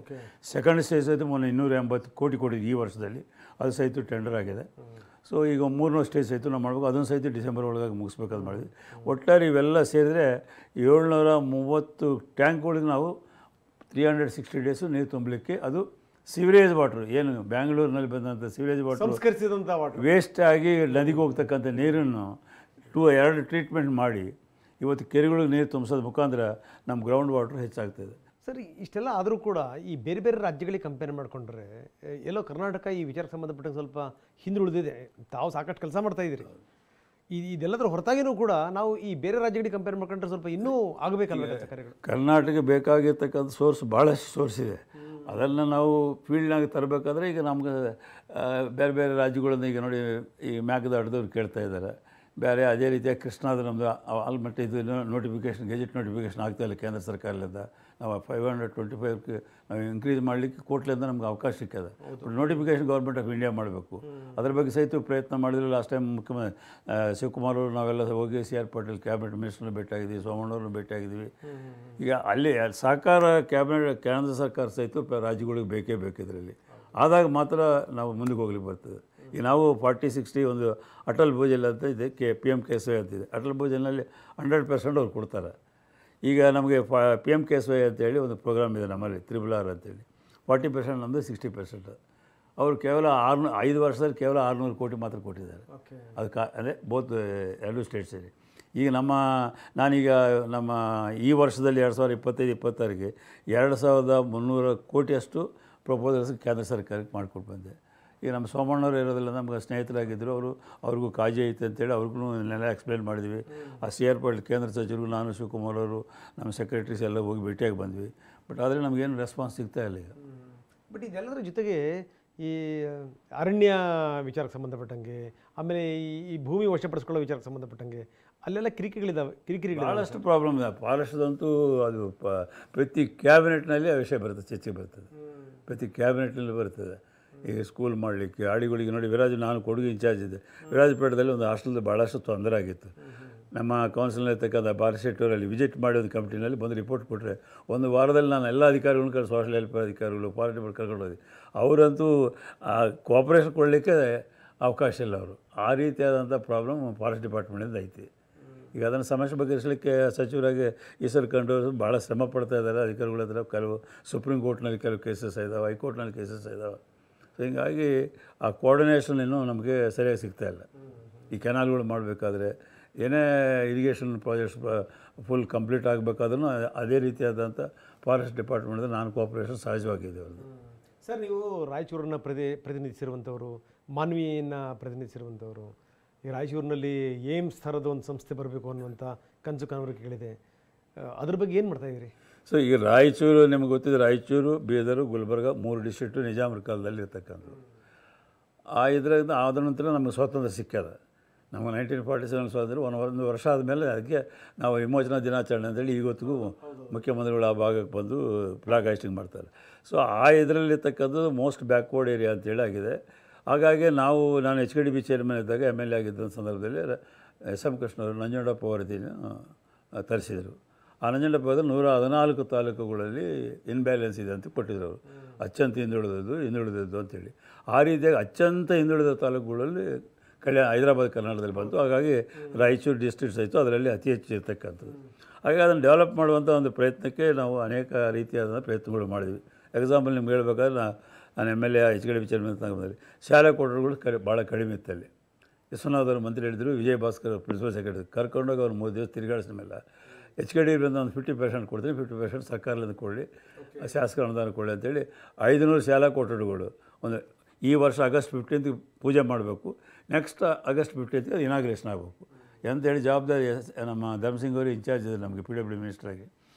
ಸೆಕೆಂಡ್ ಸ್ಟೇಜ್ ಸಹಿತ ಮೊನ್ನೆ 280 ಕೋಟಿ ಕೊಟ್ಟಿದ್ದು ಈ ವರ್ಷದಲ್ಲಿ, ಅದು ಸಹಿತ ಟೆಂಡರ್ ಆಗಿದೆ. ಸೊ ಈಗ 3ನೇ ಸ್ಟೇಜ್ ಸಹಿತ ನಾವು ಮಾಡಬೇಕು, ಅದನ್ನು ಸಹಿತ ಡಿಸೆಂಬರ್ ಒಳಗಾಗಿ ಮುಗಿಸ್ಬೇಕಾದ್ ಮಾಡಿದ್ವಿ. ಒಟ್ಟಾರೆ ಇವೆಲ್ಲ ಸೇರಿದರೆ 730 ಟ್ಯಾಂಕ್ಗಳಿಗೆ ನಾವು 360 ಡೇಸು ನೀರು ತುಂಬಲಿಕ್ಕೆ, ಅದು ಸಿವರೇಜ್ ವಾಟ್ರು, ಏನು ಬ್ಯಾಂಗ್ಳೂರಿನಲ್ಲಿ ಬಂದಂಥ ಸಿವರೇಜ್ ವಾಟ್ರು ಸಂಸ್ಕರಿಸಿದಂಥ ವಾಟರ್ ವೇಸ್ಟ್ ಆಗಿ ನದಿಗೆ ಹೋಗ್ತಕ್ಕಂಥ ನೀರನ್ನು 2 ಟ್ರೀಟ್ಮೆಂಟ್ ಮಾಡಿ ಇವತ್ತು ಕೆರೆಗಳಿಗೆ ನೀರು ತುಂಬಿಸೋದ್ರ ಮುಖಾಂತರ ನಮ್ಮ ಗ್ರೌಂಡ್ ವಾಟ್ರ್ ಹೆಚ್ಚಾಗ್ತಾಯಿದೆ. ಸರಿ, ಇಷ್ಟೆಲ್ಲ ಆದರೂ ಕೂಡ ಈ ಬೇರೆ ಬೇರೆ ರಾಜ್ಯಗಳಿಗೆ ಕಂಪೇರ್ ಮಾಡಿಕೊಂಡ್ರೆ ಎಲ್ಲೋ ಕರ್ನಾಟಕ ಈ ವಿಚಾರಕ್ಕೆ ಸಂಬಂಧಪಟ್ಟಂಗೆ ಸ್ವಲ್ಪ ಹಿಂದುಳಿದಿದೆ. ತಾವು ಸಾಕಷ್ಟು ಕೆಲಸ ಮಾಡ್ತಾಯಿದ್ದೀರಿ. ಇದೆಲ್ಲದರ ಹೊರತಾಗಿಯೂ ಕೂಡ ನಾವು ಈ ಬೇರೆ ರಾಜ್ಯಗಳಿಗೆ ಕಂಪೇರ್ ಮಾಡ್ಕೊಂಡ್ರೆ ಸ್ವಲ್ಪ ಇನ್ನೂ ಆಗಬೇಕಲ್ಲ ಕಾರ್ಯಗಳು. ಕರ್ನಾಟಕ ಬೇಕಾಗಿರ್ತಕ್ಕಂಥ ಸೋರ್ಸ್ ಭಾಳಷ್ಟು ಸೋರ್ಸ್ ಇದೆ. ಅದನ್ನು ನಾವು ಫೀಲ್ಡ್ನಾಗ ತರಬೇಕಾದ್ರೆ ಈಗ ನಮ್ಗೆ ಬೇರೆ ಬೇರೆ ರಾಜ್ಯಗಳಿಂದ ಈಗ ನೋಡಿ ಈ ಮ್ಯಾಗದ ಅಡ್ದವ್ರು ಕೇಳ್ತಾ ಇದ್ದಾರೆ. ಬೇರೆ ಅದೇ ರೀತಿಯಾಗಿ ಕೃಷ್ಣಾದ ನಮ್ಮದು ಆಲ್ಮಟ್ಟ ಇದು ನೋಟಿಫಿಕೇಷನ್, ಗೆಜೆಟ್ ನೋಟಿಫಿಕೇಷನ್ ಆಗ್ತಾಯಿಲ್ಲ ಕೇಂದ್ರ ಸರ್ಕಾರದಿಂದ. ನಾವು 525ಕ್ಕೆ ನಾವು ಇನ್ಕ್ರೀಸ್ ಮಾಡಲಿಕ್ಕೆ ಕೋರ್ಟ್ಲಿಂದ ನಮ್ಗೆ ಅವಕಾಶ ಸಿಕ್ಕಿದೆ. ನೋಟಿಫಿಕೇಷನ್ ಗೌರ್ಮೆಂಟ್ ಆಫ್ ಇಂಡಿಯಾ ಮಾಡಬೇಕು. ಅದ್ರ ಬಗ್ಗೆ ಸಹಿತ ಪ್ರಯತ್ನ ಮಾಡಿದ್ರು. ಲಾಸ್ಟ್ ಟೈಮ್ ಮುಖ್ಯಮಂತ್ರಿ ಶಿವಕುಮಾರ್ ಅವರು ನಾವೆಲ್ಲ ಹೋಗಿ CR ಪಾಟೀಲ್ ಕ್ಯಾಬಿನೆಟ್ ಮಿನಿಸ್ಟರ್ನ ಭೇಟಿಯಾಗಿದ್ವಿ, ಸೋಮಣ್ಣವ್ರನ್ನ ಭೇಟಿಯಾಗಿದ್ವಿ. ಈಗ ಅಲ್ಲಿ ಸಹಕಾರ ಕ್ಯಾಬಿನೆಟ್ ಕೇಂದ್ರ ಸರ್ಕಾರ ಸಹಿತ ರಾಜ್ಯಗಳಿಗೆ ಬೇಕೇ ಬೇಕು. ಇದರಲ್ಲಿ ಆದಾಗ ಮಾತ್ರ ನಾವು ಮುಂದಕ್ಕೆ ಹೋಗ್ಲಿಕ್ಕೆ ಬರ್ತದೆ. ಈಗ ನಾವು 40-60 ಒಂದು ಅಟಲ್ ಭೂಜಲ್ ಅಂತ ಇದೆ, PMKSY ಅಂತಿದೆ. ಅಟಲ್ ಭೂಜಲ್ನಲ್ಲಿ 100% ಅವ್ರು ಕೊಡ್ತಾರೆ. ಈಗ ನಮಗೆ PMKSY ಅಂತೇಳಿ ಒಂದು ಪ್ರೋಗ್ರಾಮ್ ಇದೆ ನಮ್ಮಲ್ಲಿ, RRR ಅಂತೇಳಿ. 40% ನಮ್ಮದು, 60%. ಅವರು ಕೇವಲ 5 ವರ್ಷದಲ್ಲಿ ಕೇವಲ 600 ಕೋಟಿ ಮಾತ್ರ ಕೊಟ್ಟಿದ್ದಾರೆ. ಅದಕ್ಕೆ ಅದೇ ಬೋತ್ 2 ಸ್ಟೇಟ್ಸಲ್ಲಿ. ಈಗ ನಾನೀಗ ನಮ್ಮ ಈ ವರ್ಷದಲ್ಲಿ 2025-26ಗೆ 2300 ಕೋಟಿಯಷ್ಟು ಪ್ರಪೋಸಲ್ಸ್ ಕೇಂದ್ರ ಸರ್ಕಾರಕ್ಕೆ ಮಾಡಿಕೊಟ್ಟು ಬಂದೆ. ಈಗ ನಮ್ಮ ಸೋಮಣ್ಣವ್ರು ಇರೋದಿಲ್ಲ, ನಮ್ಗೆ ಸ್ನೇಹಿತರಾಗಿದ್ದರು. ಅವ್ರಿಗೂ ಕಾಳಜಿ ಐತೆ ಅಂತೇಳಿ ಅವ್ರಿಗೂ ನೆಲ ಎಕ್ಸ್ಪ್ಲೇನ್ ಮಾಡಿದ್ವಿ. ಆ CR ಪಾಟೀಲ್ ಕೇಂದ್ರ ಸಚಿವರು, ನಾನು, ಶಿವಕುಮಾರ್ ಅವರು, ನಮ್ಮ ಸೆಕ್ರೆಟರೀಸ್ ಎಲ್ಲ ಹೋಗಿ ಭೇಟಿಯಾಗಿ ಬಂದ್ವಿ. ಬಟ್ ಆದರೆ ನಮಗೇನು ರೆಸ್ಪಾನ್ಸ್ ಸಿಗ್ತಾ ಇಲ್ಲ ಈಗ. ಬಟ್ ಇದೆಲ್ಲದರ ಜೊತೆಗೆ ಈ ಅರಣ್ಯ ವಿಚಾರಕ್ಕೆ ಸಂಬಂಧಪಟ್ಟಂಗೆ, ಆಮೇಲೆ ಈ ಭೂಮಿ ವಶಪಡಿಸ್ಕೊಳ್ಳೋ ವಿಚಾರಕ್ಕೆ ಸಂಬಂಧಪಟ್ಟಂಗೆ ಅಲ್ಲೆಲ್ಲ ಕಿರಿಕಿರಿ ಭಾಳಷ್ಟು ಪ್ರಾಬ್ಲಮ್ ಇದೆ. ಫಾರೆಸ್ಟ್ದಂತೂ ಅದು ಪ್ರತಿ ಕ್ಯಾಬಿನೆಟ್ನಲ್ಲಿ ಆ ವಿಷಯ ಬರ್ತದೆ, ಚರ್ಚೆ ಬರ್ತದೆ. ಪ್ರತಿ ಕ್ಯಾಬಿನೆಟ್ನಲ್ಲಿ ಬರ್ತದೆ. ಈಗ ಸ್ಕೂಲ್ ಮಾಡಲಿಕ್ಕೆ ಆಡಿಗಳಿಗೆ ನೋಡಿ, ನಾನು ಕೊಡಗು ಇನ್ಚಾರ್ಜ್ ಇದ್ದೆ. ವಿರಾಜಪೇಟದಲ್ಲಿ ಒಂದು ಹಾಸ್ಟೆಲ್ದು ಭಾಳಷ್ಟು ತೊಂದರೆ ಆಗಿತ್ತು. ನಮ್ಮ ಕೌನ್ಸಿಲ್ನಲ್ಲಿ ಇರ್ತಕ್ಕಂಥ ಬಾಲಶೆಟ್ಟಿಯವರಲ್ಲಿ ವಿಸಿಟ್ ಮಾಡಿ ಒಂದು ಕಮಿಟಿನಲ್ಲಿ ಬಂದು ರಿಪೋರ್ಟ್ ಕೊಟ್ಟರೆ, ಒಂದು ವಾರದಲ್ಲಿ ನಾನು ಎಲ್ಲ ಅಧಿಕಾರಿಗಳನ್ನ ಕರೆದು, ಸೋಷಲ್ ವೆಲ್ಫೇರ್ ಅಧಿಕಾರಿಗಳು, ಫಾರೆಸ್ಟ್ ಡಿಪಾರ್ಟ್ಮೆಂಟ್ ಕರ್ಕೊಂಡು ಹೋಗಿ ಅವರಂತೂ ಕೋಆಪ್ರೇಷನ್ ಕೊಡಲಿಕ್ಕೆ ಅವಕಾಶ ಇಲ್ಲ. ಅವರು ಆ ರೀತಿಯಾದಂಥ ಪ್ರಾಬ್ಲಮ್ ಫಾರೆಸ್ಟ್ ಡಿಪಾರ್ಟ್ಮೆಂಟಿಂದ ಐತಿ. ಈಗ ಅದನ್ನು ಸಮಸ್ಯೆ ಬಗೆಹರಿಸಲಿಕ್ಕೆ ಸಚಿವರಾಗಿ ಈಶ್ವರ್ಕೊಂಡು ಭಾಳ ಶ್ರಮ ಪಡ್ತಾ ಇದ್ದಾರೆ. ಅಧಿಕಾರಿಗಳ ಹತ್ರ ಕೆಲವು ಸುಪ್ರೀಂ ಕೋರ್ಟ್ನಲ್ಲಿ ಕೆಲವು ಕೇಸಸ್ ಇದ್ದಾವೆ, ಹೈಕೋರ್ಟ್ನಲ್ಲಿ ಕೇಸಸ್ ಇದ್ದಾವೆ. ಸೊ ಹೀಗಾಗಿ ಆ ಕೋಆರ್ಡಿನೇಷನ್ ಇನ್ನೂ ನಮಗೆ ಸರಿಯಾಗಿ ಸಿಗ್ತಾಯಿಲ್ಲ. ಈ ಕೆನಾಲ್ಗಳು ಮಾಡಬೇಕಾದ್ರೆ, ಏನೇ ಇರಿಗೇಷನ್ ಪ್ರಾಜೆಕ್ಟ್ಸ್ ಫುಲ್ ಕಂಪ್ಲೀಟ್ ಆಗಬೇಕಾದ್ರೂ ಅದೇ ರೀತಿಯಾದಂಥ ಫಾರೆಸ್ಟ್ ಡಿಪಾರ್ಟ್ಮೆಂಟ್ದ ನಾನ್ ಕೋಆಪ್ರೇಷನ್ ಸಹಜವಾಗಿದೆ ಅವ್ರದ್ದು. ಸರ್, ನೀವು ರಾಯಚೂರನ್ನು ಪ್ರತಿನಿಧಿಸಿರುವಂಥವರು, ಮಾನ್ವಿಯನ್ನು ಪ್ರತಿನಿಧಿಸಿರುವಂಥವರು, ಈ ರಾಯಚೂರಿನಲ್ಲಿ ಏಮ್ಸ್ ಥರದ ಒಂದು ಸಂಸ್ಥೆ ಬರಬೇಕು ಅನ್ನುವಂಥ ಕನಸು ಕೇಳಿದೆ. ಅದ್ರ ಬಗ್ಗೆ ಏನು ಮಾಡ್ತಾಯಿದ್ದೀರಿ? ಸೊ ಈಗ ರಾಯಚೂರು ನಿಮಗೆ ಗೊತ್ತಿದೆ, ರಾಯಚೂರು, ಬೀದರು, ಗುಲ್ಬರ್ಗ 3 ಡಿಸ್ಟ್ರಿಕ್ಟು ನಿಜಾಮರ ಕಾಲದಲ್ಲಿ ಇರ್ತಕ್ಕಂಥದ್ದು. ಇದರಿಂದ ಆದ ನಂತರ ನಮಗೆ ಸ್ವಾತಂತ್ರ್ಯ ಸಿಕ್ಕ್ಯದ. ನಮಗೆ 1947 ಸ್ವಾತಂತ್ರ್ಯ ಒಂದು ವರ್ಷ ಆದಮೇಲೆ ಅದಕ್ಕೆ ನಾವು ವಿಮೋಚನಾ ದಿನಾಚರಣೆ ಅಂತೇಳಿ ಇವತ್ತಿಗೂ ಮುಖ್ಯಮಂತ್ರಿಗಳು ಆ ಭಾಗಕ್ಕೆ ಬಂದು ಫ್ಲಾಗ್ ಹಾಸ್ಟಿಂಗ್ ಮಾಡ್ತಾರೆ. ಸೊ ಇದರಲ್ಲಿರ್ತಕ್ಕಂಥದ್ದು ಮೋಸ್ಟ್ ಬ್ಯಾಕ್ವರ್ಡ್ ಏರಿಯಾ ಅಂತೇಳಿ ಆಗಿದೆ. ಹಾಗಾಗಿ ನಾನು HKDB ಚೇರ್ಮನ್ ಇದ್ದಾಗ MLA ಆಗಿದ್ದ ಸಂದರ್ಭದಲ್ಲಿ SM ಕೃಷ್ಣವರು, ನಂಜುಂಡಪ್ಪ ವರದಿನ ತರಿಸಿದರು. ಆ ನಂಜನಗೂಡು 114 ತಾಲೂಕುಗಳಲ್ಲಿ ಇನ್ಬ್ಯಾಲೆನ್ಸ್ ಇದೆ ಅಂತ ಕೊಟ್ಟಿದ್ರು ಅವರು. ಅತ್ಯಂತ ಹಿಂದುಳಿದದ್ದು ಅಂತೇಳಿ. ಆ ರೀತಿಯಾಗಿ ಅತ್ಯಂತ ಹಿಂದುಳಿದ ತಾಲೂಕುಗಳಲ್ಲಿ ಹೈದರಾಬಾದ್ ಕರ್ನಾಟಕದಲ್ಲಿ ಬಂತು. ಹಾಗಾಗಿ ರಾಯಚೂರು ಡಿಸ್ಟ್ರಿಕ್ಟ್ಸ್ ಆಯಿತು, ಅದರಲ್ಲಿ ಅತಿ ಹೆಚ್ಚು ಇರ್ತಕ್ಕಂಥದ್ದು. ಹಾಗಾಗಿ ಅದನ್ನು ಡೆವಲಪ್ ಮಾಡುವಂಥ ಒಂದು ಪ್ರಯತ್ನಕ್ಕೆ ನಾವು ಅನೇಕ ರೀತಿಯಾದ ಪ್ರಯತ್ನಗಳು ಮಾಡಿದ್ವಿ. ಎಕ್ಸಾಂಪಲ್ ನಿಮ್ಗೆ ಹೇಳ್ಬೇಕಾದ್ರೆ ನಾನು MLA HKD ಚೇರ್ಮನ್ ತಗೊಂಡ್ಬಂದಲ್ಲಿ ಶಾಲಾ ಕೊಠಡಿಗಳು ಭಾಳ ಕಡಿಮೆ ಇತ್ತಲ್ಲಿ. ವಿಶ್ವನಾಥ್ ಮಂತ್ರಿ ಹೇಳಿದರು, ವಿಜಯ್ ಭಾಸ್ಕರ್ ಪ್ರಿನ್ಸಿಪಲ್ ಸೆಕ್ರೆಟರಿ ಕರ್ಕೊಂಡೋಗಿ ಅವ್ರು 3 ದಿವಸ ತಿರುಗಾಡಿಸಿದ ಮೇಲೆ HKD ಒಂದು 50% ಕೊಡ್ತೀನಿ, 50% ಸರ್ಕಾರದಿಂದ ಕೊಡಲಿ, ಶಾಸಕರ ಅನುದಾನ ಕೊಡಲಿ ಅಂತೇಳಿ 500 ಶಾಲಾ ಕೊಠಡಿಗಳು ಒಂದು ಈ ವರ್ಷ ಆಗಸ್ಟ್ 15ಗೆ ಪೂಜೆ ಮಾಡಬೇಕು, ನೆಕ್ಸ್ಟ್ ಆಗಸ್ಟ್ 15ಗೆ ಅದು ಇನಾಗ್ರೇಷನ್ ಆಗಬೇಕು ಅಂತೇಳಿ ಜವಾಬ್ದಾರಿ ನಮ್ಮ ಧರ್ಮಸಿಂಗ್ ಅವರು ಇನ್ಚಾರ್ಜ್ ಇದೆ ನಮಗೆ PWD ಮಿನಿಸ್ಟ್ರಾಗಿ.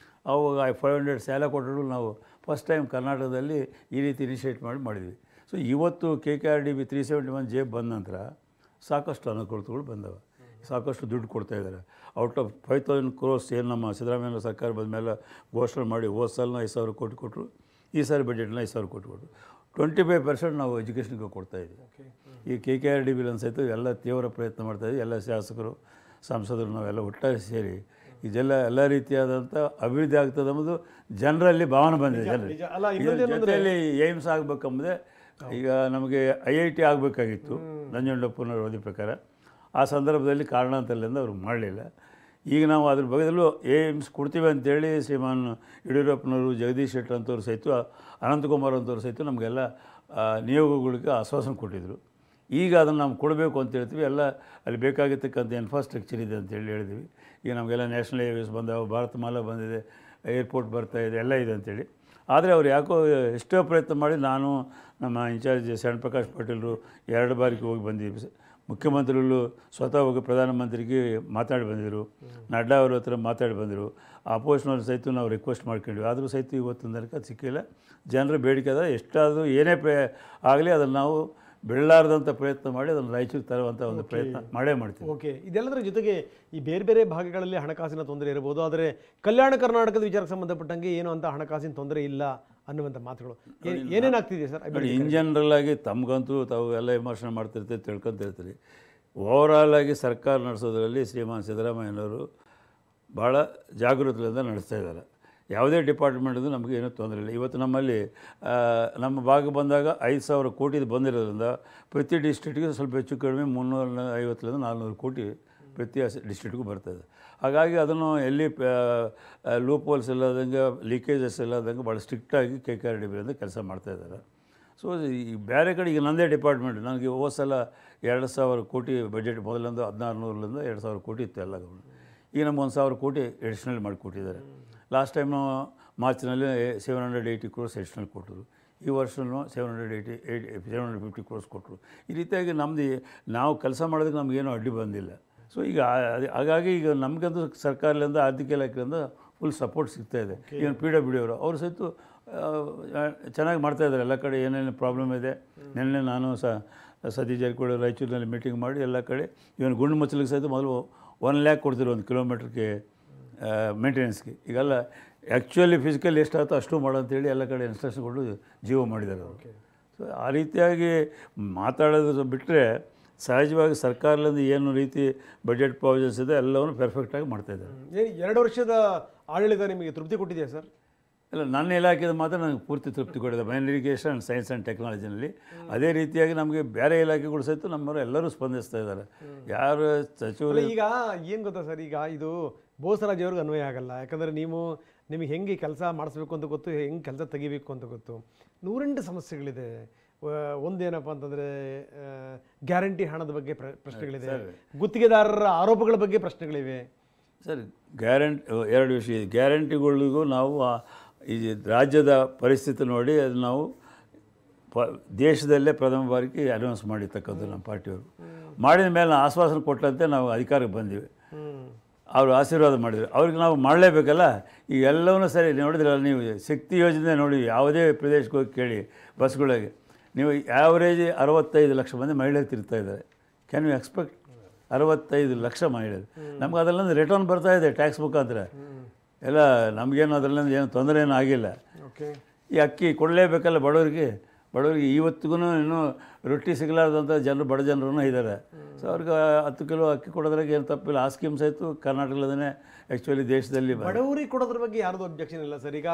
ಅವಾಗ 500 ಶಾಲಾ ಕೊಠಡಿಗಳು ನಾವು ಫಸ್ಟ್ ಟೈಮ್ ಕರ್ನಾಟಕದಲ್ಲಿ ಈ ರೀತಿ ಇನಿಷಿಯೇಟ್ ಮಾಡಿದ್ವಿ. ಸೊ ಇವತ್ತು KKRDB 371 ಜೆ ಬಂದ ನಂತರ ಸಾಕಷ್ಟು ಅನುಕೂಲತೆಗಳು ಬಂದವೆ, ಸಾಕಷ್ಟು ದುಡ್ಡು ಕೊಡ್ತಾಯಿದ್ದಾರೆ. ಔಟ್ ಆಫ್ 5000 crores ಏನು ನಮ್ಮ ಸಿದ್ದರಾಮಯ್ಯ ಸರ್ಕಾರ ಬಂದ ಮೇಲೆ ಘೋಷಣೆ ಮಾಡಿ ಹೋದ ಸಾಲನ 5,000 ಕೋಟಿ ಕೊಟ್ಟರು, ಈ ಸಾರಿ ಬಜೆಟ್ನ 5,000 ಕೋಟಿ ಕೊಟ್ಟರು. 25% ನಾವು ಎಜುಕೇಷನ್ಗೆ ಕೊಡ್ತಾಯಿದ್ವಿ. ಈ KKRDB ಸಹಿತ ಎಲ್ಲ ತೀವ್ರ ಪ್ರಯತ್ನ ಮಾಡ್ತಾಯಿದ್ವಿ. ಎಲ್ಲ ಶಾಸಕರು ಸಂಸದರು ನಾವೆಲ್ಲ ಒಟ್ಟಾಗಿ ಸೇರಿ ಇದೆಲ್ಲ ಎಲ್ಲ ರೀತಿಯಾದಂಥ ಅಭಿವೃದ್ಧಿ ಆಗ್ತದೆ ಅನ್ನೋದು ಜನರಲ್ಲಿ ಭಾವನೆ ಬಂದಿದೆ. ಜನರಲ್ಲಿ ಜೊತೆಯಲ್ಲಿ ಏಮ್ಸ್ ಆಗಬೇಕೆಂಬುದೇ ಈಗ ನಮಗೆ IIT ಆಗಬೇಕಾಗಿತ್ತು ನಂಜುಂಡಪ್ಪನವ್ರ ವರದಿ ಪ್ರಕಾರ. ಆ ಸಂದರ್ಭದಲ್ಲಿ ಕಾರಣಾಂತರದಿಂದ ಅವರು ಮಾಡಲಿಲ್ಲ. ಈಗ ನಾವು ಅದ್ರ ಬಗ್ಗೆದಲ್ಲೂ ಏಮ್ಸ್ ಕೊಡ್ತೀವಿ ಅಂತೇಳಿ ಶ್ರೀಮಾನ್ ಯಡಿಯೂರಪ್ಪನವರು, ಜಗದೀಶ್ ಶೆಟ್ಟರ್ ಅಂತವ್ರು ಸಹಿತ, ಅನಂತಕುಮಾರ್ ಅಂತವ್ರು ಸಹಿತ ನಮಗೆಲ್ಲ ನಿಯೋಗಗಳಿಗೆ ಆಶ್ವಾಸನೆ ಕೊಟ್ಟಿದ್ದರು. ಈಗ ಅದನ್ನು ನಾವು ಕೊಡಬೇಕು ಅಂತ ಹೇಳ್ತೀವಿ. ಎಲ್ಲ ಅಲ್ಲಿ ಬೇಕಾಗಿರ್ತಕ್ಕಂಥ ಇನ್ಫ್ರಾಸ್ಟ್ರಕ್ಚರ್ ಇದೆ ಅಂತೇಳಿ ಹೇಳಿದ್ವಿ. ಈಗ ನಮಗೆಲ್ಲ ನ್ಯಾಷನಲ್ ಹೈವೇಸ್ ಬಂದಾವೆ, ಭಾರತ ಮಾಲಾ ಬಂದಿದೆ, ಏರ್ಪೋರ್ಟ್ ಬರ್ತಾಯಿದೆ, ಎಲ್ಲ ಇದೆ ಅಂತೇಳಿ. ಆದರೆ ಅವ್ರು ಯಾಕೋ ಎಷ್ಟೋ ಪ್ರಯತ್ನ ಮಾಡಿ, ನಾನು ನಮ್ಮ ಇನ್ಚಾರ್ಜ್ ಶರಣ್ ಪ್ರಕಾಶ್ ಪಾಟೀಲರು 2 ಬಾರಿಗೆ ಹೋಗಿ ಬಂದಿದ್ವಿ. ಮುಖ್ಯಮಂತ್ರಿಗಳು ಸ್ವತಃ ಹೋಗಿ ಪ್ರಧಾನಮಂತ್ರಿಗೆ ಮಾತಾಡಿ ಬಂದಿದ್ದರು, ನಡ್ಡಾ ಅವ್ರ ಹತ್ರ ಮಾತಾಡಿ ಬಂದರು. ಅಪೋಸಿಷನವ್ರ ಸಹಿತ ನಾವು ರಿಕ್ವೆಸ್ಟ್ ಮಾಡ್ಕೊಂಡ್ವಿ, ಆದರೂ ಸಹಿತ ಇವತ್ತಿನ ತನಕ ಸಿಕ್ಕಿಲ್ಲ. ಜನರ ಬೇಡಿಕೆ ಅದ, ಎಷ್ಟಾದರೂ ಏನೇ ಆಗಲಿ ಅದನ್ನು ನಾವು ಬೆಳ್ಳಾರದಂಥ ಪ್ರಯತ್ನ ಮಾಡಿ ಅದನ್ನು ರಾಯಚೂರು ತರುವಂಥ ಒಂದು ಪ್ರಯತ್ನ ಮಾಡೇ ಮಾಡ್ತೀವಿ. ಓಕೆ, ಇದೆಲ್ಲದರ ಜೊತೆಗೆ ಈ ಬೇರೆ ಬೇರೆ ಭಾಗಗಳಲ್ಲಿ ಹಣಕಾಸಿನ ತೊಂದರೆ ಇರಬಹುದು, ಆದರೆ ಕಲ್ಯಾಣ ಕರ್ನಾಟಕದ ವಿಚಾರಕ್ಕೆ ಸಂಬಂಧಪಟ್ಟಂಗೆ ಏನು ಅಂತ ಹಣಕಾಸಿನ ತೊಂದರೆ ಇಲ್ಲ ಅನ್ನುವಂಥ ಮಾತುಗಳು ಏನೇನಾಗ್ತಿದೆ ಸರ್? ಇನ್ ಜನರಲ್ ಆಗಿ ತಮಗಂತೂ ತಾವು ಎಲ್ಲ ವಿಮರ್ಶನೆ ಮಾಡ್ತಿರ್ತೀವಿ, ತಿಳ್ಕೊತಿರ್ತೀರಿ. ಓವರಾಲ್ ಆಗಿ ಸರ್ಕಾರ ನಡೆಸೋದ್ರಲ್ಲಿ ಶ್ರೀಮಾನ್ ಸಿದ್ದರಾಮಯ್ಯನವರು ಭಾಳ ಜಾಗೃತಿಯಿಂದ ನಡೆಸ್ತಾ ಇದ್ದಾರೆ. ಯಾವುದೇ ಡಿಪಾರ್ಟ್ಮೆಂಟ್ದು ನಮಗೆ ಏನೂ ತೊಂದರೆ ಇಲ್ಲ. ಇವತ್ತು ನಮ್ಮಲ್ಲಿ ನಮ್ಮ ಭಾಗ ಬಂದಾಗ 5,000 ಕೋಟಿದು ಬಂದಿರೋದ್ರಿಂದ ಪ್ರತಿ ಡಿಸ್ಟ್ರಿಕ್ಟಿಗೆ ಸ್ವಲ್ಪ ಹೆಚ್ಚು ಕಡಿಮೆ 350ರಿಂದ 400 ಕೋಟಿ ಪ್ರತಿ ಡಿಸ್ಟ್ರಿಕ್ಟಿಗೂ ಬರ್ತದೆ. ಹಾಗಾಗಿ ಅದನ್ನು ಎಲ್ಲಿ ಲೂಪ್ ಹೋಲ್ಸ್ ಇಲ್ಲದಂಗೆ, ಲೀಕೇಜಸ್ ಇಲ್ಲದಂಗೆ ಭಾಳ ಸ್ಟ್ರಿಕ್ಟಾಗಿ KKRDB ಅಂತ ಕೆಲಸ ಮಾಡ್ತಾಯಿದ್ದಾರೆ. ಸೊ ಈ ಬೇರೆ ಕಡೆ ಈಗ ನನ್ನದೇ ಡಿಪಾರ್ಟ್ಮೆಂಟ್, ನನಗೆ ಹೋದ ಸಲ 2,000 ಕೋಟಿ ಬಜೆಟ್, ಮೊದಲಿಂದ 1,600ರಿಂದ 2,000 ಕೋಟಿ ಇತ್ತು ಎಲ್ಲ ಗೌರ್ಮೆಂಟ್. ಈಗ ನಮ್ಗೆ 1,000 ಕೋಟಿ ಎಡಿಷ್ನಲ್ ಮಾಡಿಕೊಟ್ಟಿದ್ದಾರೆ. ಲಾಸ್ಟ್ ಟೈಮ್ ಮಾರ್ಚ್ನಲ್ಲಿ 780 crores ಎಡಿಷ್ನಲ್ ಕೊಟ್ಟರು. ಈ ವರ್ಷನೂ 750 crores ಕೊಟ್ಟರು. ಈ ರೀತಿಯಾಗಿ ನಮ್ಮದು ನಾವು ಕೆಲಸ ಮಾಡೋದಕ್ಕೆ ನಮಗೇನು ಅಡ್ಡಿ ಬಂದಿಲ್ಲ. ಸೊ ಈಗ ಹಾಗಾಗಿ ಈಗ ನಮಗಂತೂ ಸರ್ಕಾರದಿಂದ, ಆರ್ಥಿಕ ಇಲಾಖೆಯಿಂದ ಫುಲ್ ಸಪೋರ್ಟ್ ಸಿಗ್ತಾಯಿದೆ. ಇವನ್ PWD ಅವರು ಸಹಿತ ಚೆನ್ನಾಗಿ ಮಾಡ್ತಾಯಿದ್ದಾರೆ. ಎಲ್ಲ ಕಡೆ ಏನೇನು ಪ್ರಾಬ್ಲಮ್ ಇದೆ, ನಿನ್ನೆ ನಾನು ಸತೀಶ್ ಜಾರಕಿಹೊಳಿ ರಾಯಚೂರಿನಲ್ಲಿ ಮೀಟಿಂಗ್ ಮಾಡಿ ಎಲ್ಲ ಕಡೆ ಇವನ್ ಗುಂಡು ಮುಚ್ಚಲಿಕ್ಕೆ ಸಹಿತ ಮೊದಲು 1 lakh ಕೊಡ್ತಿರೋ 1 ಕಿಲೋಮೀಟ್ರಿಗೆ ಮೇಂಟೆನೆನ್ಸ್ಗೆ. ಈಗೆಲ್ಲ ಆ್ಯಕ್ಚುಲಿ ಫಿಸಿಕಲ್ ಎಷ್ಟಾಗುತ್ತೋ ಅಷ್ಟು ಮಾಡೋ ಅಂತೇಳಿ ಎಲ್ಲ ಕಡೆ ಇನ್ಸ್ಟ್ರಕ್ಷನ್ ಕೊಟ್ಟು ಜೀವ ಮಾಡಿದ್ದಾರೆ ಅವರು. ಸೊ ಆ ರೀತಿಯಾಗಿ ಮಾತಾಡೋದು ಬಿಟ್ಟರೆ ಸಹಜವಾಗಿ ಸರ್ಕಾರದಿಂದ ಏನು ರೀತಿ ಬಜೆಟ್ ಪ್ರಾವಿಷನ್ಸ್ ಇದೆ ಎಲ್ಲವನ್ನೂ ಪರ್ಫೆಕ್ಟಾಗಿ ಮಾಡ್ತಾಯಿದ್ದಾರೆ. 2 ವರ್ಷದ ಆಡಳಿತ ನಿಮಗೆ ತೃಪ್ತಿ ಕೊಟ್ಟಿದೆಯಾ ಸರ್? ಇಲ್ಲ, ನನ್ನ ಇಲಾಖೆದ ಮಾತ್ರ ನನಗೆ ಪೂರ್ತಿ ತೃಪ್ತಿ ಕೊಟ್ಟಿದೆ. Main irrigation and science and ಟೆಕ್ನಾಲಜಿನಲ್ಲಿ. ಅದೇ ರೀತಿಯಾಗಿ ನಮಗೆ ಬೇರೆ ಇಲಾಖೆಗಳು ಸಹಿತ ನಮ್ಮವರು ಎಲ್ಲರೂ ಸ್ಪಂದಿಸ್ತಾ ಇದ್ದಾರೆ. ಯಾರು ಸಚಿವರು ಈಗ ಏನು ಗೊತ್ತಾ ಸರ್, ಈಗ ಇದು ಬೋಸರಾಜವ್ರಿಗೆ ಅನ್ವಯ ಆಗಲ್ಲ. ಯಾಕಂದರೆ ನಿಮಗೆ ಹೆಂಗೆ ಕೆಲಸ ಮಾಡಿಸ್ಬೇಕು ಅಂತ ಗೊತ್ತು, ಹೆಂಗೆ ಕೆಲಸ ತೆಗಿಬೇಕು ಅಂತ ಗೊತ್ತು. 108 ಸಮಸ್ಯೆಗಳಿದೆ. ಒಂದೇನಪ್ಪ ಅಂತಂದರೆ ಗ್ಯಾರಂಟಿ ಹಣದ ಬಗ್ಗೆ ಪ್ರಶ್ನೆಗಳಿದೆ, ಗುತ್ತಿಗೆದಾರರ ಆರೋಪಗಳ ಬಗ್ಗೆ ಪ್ರಶ್ನೆಗಳಿವೆ ಸರ್. ಎರಡು ವಿಷಯ. ಗ್ಯಾರಂಟಿಗಳಿಗೂ ನಾವು ಈ ರಾಜ್ಯದ ಪರಿಸ್ಥಿತಿ ನೋಡಿ ಅದು ನಾವು ದೇಶದಲ್ಲೇ ಪ್ರಥಮ ಬಾರಿಗೆ ಅನೌನ್ಸ್ ಮಾಡಿರ್ತಕ್ಕಂಥ ನಮ್ಮ ಪಾರ್ಟಿಯವರು ಮಾಡಿದ ಮೇಲೆ ಆಶ್ವಾಸನೆ ಕೊಟ್ಟಂತೆ ನಾವು ಅಧಿಕಾರಕ್ಕೆ ಬಂದಿವಿ. ಅವರು ಆಶೀರ್ವಾದ ಮಾಡಿದರು, ಅವ್ರಿಗೆ ನಾವು ಮಾಡಲೇಬೇಕಲ್ಲ. ಈಗ ಎಲ್ಲವನ್ನೂ ಸರಿ ನೋಡಿದ್ರಲ್ಲ ನೀವು, ಶಕ್ತಿ ಯೋಜನೆ ನೋಡಿ, ಯಾವುದೇ ಪ್ರದೇಶಕ್ಕೆ ಹೋಗಿ ಕೇಳಿ ಬಸ್ಗಳಿಗೆ, ನೀವು ಆ್ಯಾವ್ರೇಜ್ 65 ಲಕ್ಷ ಮಂದಿ ಮಹಿಳೆಯರು ತಿರ್ತಾಯಿದ್ದಾರೆ. ಕ್ಯಾನ್ ಯು ಎಕ್ಸ್ಪೆಕ್ಟ್ 65 ಲಕ್ಷ ಮಹಿಳೆಯರು? ನಮ್ಗೆ ಅದರಲ್ಲಿಂದ ರಿಟರ್ನ್ ಬರ್ತಾಯಿದೆ ಟ್ಯಾಕ್ಸ್ ಮುಖಾಂತರ ಎಲ್ಲ. ನಮಗೇನು ಅದರಲ್ಲಿಂದ ಏನು ತೊಂದರೆ ಏನೂ ಆಗಿಲ್ಲ. ಈ ಅಕ್ಕಿ ಕೊಡಲೇಬೇಕಲ್ಲ ಬಡವರಿಗೆ. ಇವತ್ತಿಗೂ ಇನ್ನೂ ರೊಟ್ಟಿ ಸಿಗಲಾರ್ದಂಥ ಜನರು, ಬಡ ಜನರೂ ಇದ್ದಾರೆ. ಸೊ ಅವ್ರಿಗೆ 10 ಕಿಲೋ ಅಕ್ಕಿ ಕೊಡೋದ್ರಾಗ ಏನು ತಪ್ಪಿಲ್ಲ. ಆ ಸ್ಕೀಮ್ ಸಹಿತ ಕರ್ನಾಟಕದಲ್ಲೇ ಆ್ಯಕ್ಚುಲಿ ದೇಶದಲ್ಲಿ ಬಡವರಿಗೆ ಕೊಡೋದ್ರ ಬಗ್ಗೆ ಯಾರ್ದು ಅಬ್ಜೆಕ್ಷನ್ ಇಲ್ಲ ಸರ್. ಈಗ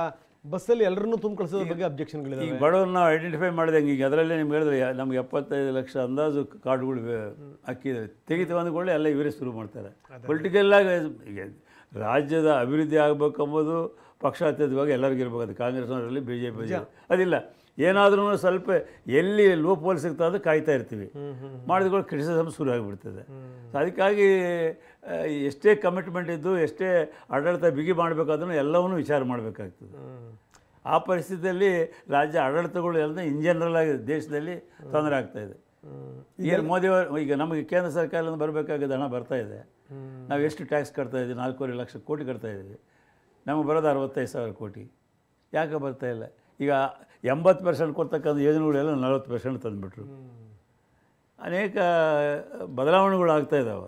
ಬಸ್ಸಲ್ಲಿ ಎಲ್ಲರನ್ನೂ ತುಂಬ ಕಳಿಸೋದ್ರ ಬಗ್ಗೆ ಅಬ್ಜೆಕ್ಷನ್ಗಳಿದೆ. ಈಗ ಬಡವ್ರನ್ನ ನಾವು ಐಡೆಂಟಿಫೈ ಮಾಡಿದಂಗೆ ಈಗ ಅದರಲ್ಲೇ ನಿಮ್ಗೆ ಹೇಳಿದ್ರೆ ನಮ್ಗೆ 75 ಲಕ್ಷ ಅಂದಾಜು ಕಾರ್ಡ್ಗಳು ಹಾಕಿದ್ದಾರೆ, ತೆಗಿತೀವಿ ಅಂದ್ಕೊಳ್ಳಿ ಎಲ್ಲ ಇವರೇ ಶುರು ಮಾಡ್ತಾರೆ. ಪೊಲಿಟಿಕಲ್ಲಾಗಿ ಈಗ ರಾಜ್ಯದ ಅಭಿವೃದ್ಧಿ ಆಗಬೇಕೆಂಬುದು ಪಕ್ಷಾತೀತವಾಗಿ ಎಲ್ಲರಿಗೂ ಇರ್ಬೇಕು. ಅದು ಕಾಂಗ್ರೆಸ್ನವರಲ್ಲಿ ಬಿ ಜೆ ಪಿ ಅದಿಲ್ಲ. ಏನಾದ್ರೂ ಸ್ವಲ್ಪ ಎಲ್ಲಿ ಲೋ ಪೋಲ್ ಸಿಗ್ತಾ ಅದು ಕಾಯ್ತಾ ಇರ್ತೀವಿ, ಮಾಡಿದ್ಗಳು ಕ್ರಿಟಿಸಿಸಮ್ ಶುರು ಆಗಿಬಿಡ್ತದೆ. ಅದಕ್ಕಾಗಿ ಎಷ್ಟೇ ಕಮಿಟ್ಮೆಂಟ್ ಇದ್ದು ಎಷ್ಟೇ ಆಡಳಿತ ಬಿಗಿ ಮಾಡಬೇಕಾದ್ರೂ ಎಲ್ಲವನ್ನೂ ವಿಚಾರ ಮಾಡಬೇಕಾಗ್ತದೆ. ಆ ಪರಿಸ್ಥಿತಿಯಲ್ಲಿ ರಾಜ್ಯ ಆಡಳಿತಗಳು ಎಲ್ಲ ಇನ್ ಜನರಲ್ ಆಗಿ ದೇಶದಲ್ಲಿ ತೊಂದರೆ ಆಗ್ತಾಯಿದೆ. ಈಗ ಮೋದಿಯವರು ಈಗ ನಮಗೆ ಕೇಂದ್ರ ಸರ್ಕಾರದಿಂದ ಬರಬೇಕಾಗಿದ್ದ ಹಣ ಬರ್ತಾ ಇದೆ, ನಾವು ಎಷ್ಟು ಟ್ಯಾಕ್ಸ್ ಕಟ್ತಾ ಇದ್ದೀವಿ? 4.5 ಲಕ್ಷ ಕೋಟಿ ಕಟ್ತಾ ಇದ್ದೀವಿ. ನಮಗೆ ಬರೋದು 65,000 ಕೋಟಿ. ಯಾಕೆ ಬರ್ತಾ ಇಲ್ಲ? ಈಗ 80% ಕೊಡ್ತಕ್ಕಂಥ ಯೋಜನೆಗಳೆಲ್ಲ 40% ತಂದುಬಿಟ್ರು. ಅನೇಕ ಬದಲಾವಣೆಗಳು ಆಗ್ತಾ ಇದ್ದಾವೆ.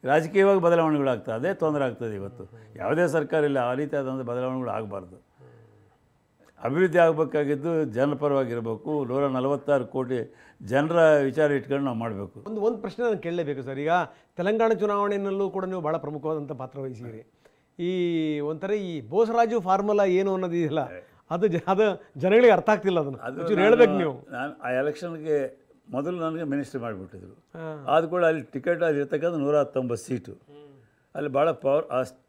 ರಾಜಕೀಯವಾಗಿ ಬದಲಾವಣೆಗಳಾಗ್ತದೆ, ಅದೇ ತೊಂದರೆ ಆಗ್ತದೆ. ಇವತ್ತು ಯಾವುದೇ ಸರ್ಕಾರ ಇಲ್ಲ, ಆ ರೀತಿಯಾದಂಥ ಬದಲಾವಣೆಗಳು ಆಗಬಾರ್ದು. ಅಭಿವೃದ್ಧಿ ಆಗಬೇಕಾಗಿದ್ದು ಜನಪರವಾಗಿರಬೇಕು. 146 ಕೋಟಿ ಜನರ ವಿಚಾರ ಇಟ್ಕೊಂಡು ನಾವು ಮಾಡಬೇಕು. ಒಂದು ಪ್ರಶ್ನೆ ನಾನು ಕೇಳಲೇಬೇಕು ಸರ್. ಈಗ ತೆಲಂಗಾಣ ಚುನಾವಣೆಯಲ್ಲೂ ಕೂಡ ನೀವು ಭಾಳ ಪ್ರಮುಖವಾದಂಥ ಪಾತ್ರ ವಹಿಸಿರಿ. ಈ ಒಂಥರ ಈ ಬೋಸರಾಜು ಫಾರ್ಮುಲಾ ಏನು ಅನ್ನೋದಿದೆಯಲ್ಲ, ಅದು ಜನಗಳಿಗೆ ಅರ್ಥ ಆಗ್ತಿಲ್ಲ. ಅದನ್ನು ಹೇಳ್ಬೇಕು ನೀವು. ನಾನು ಆ ಎಲೆಕ್ಷನ್ಗೆ ಮೊದಲು ನನಗೆ ಮಿನಿಸ್ಟ್ರಿ ಮಾಡಿಬಿಟ್ಟಿದ್ರು. ಆದ ಕೂಡ ಅಲ್ಲಿ ಟಿಕೆಟ್ ಅಲ್ಲಿ ಇರ್ತಕ್ಕಂಥ 119 ಸೀಟು. ಅಲ್ಲಿ ಭಾಳ power.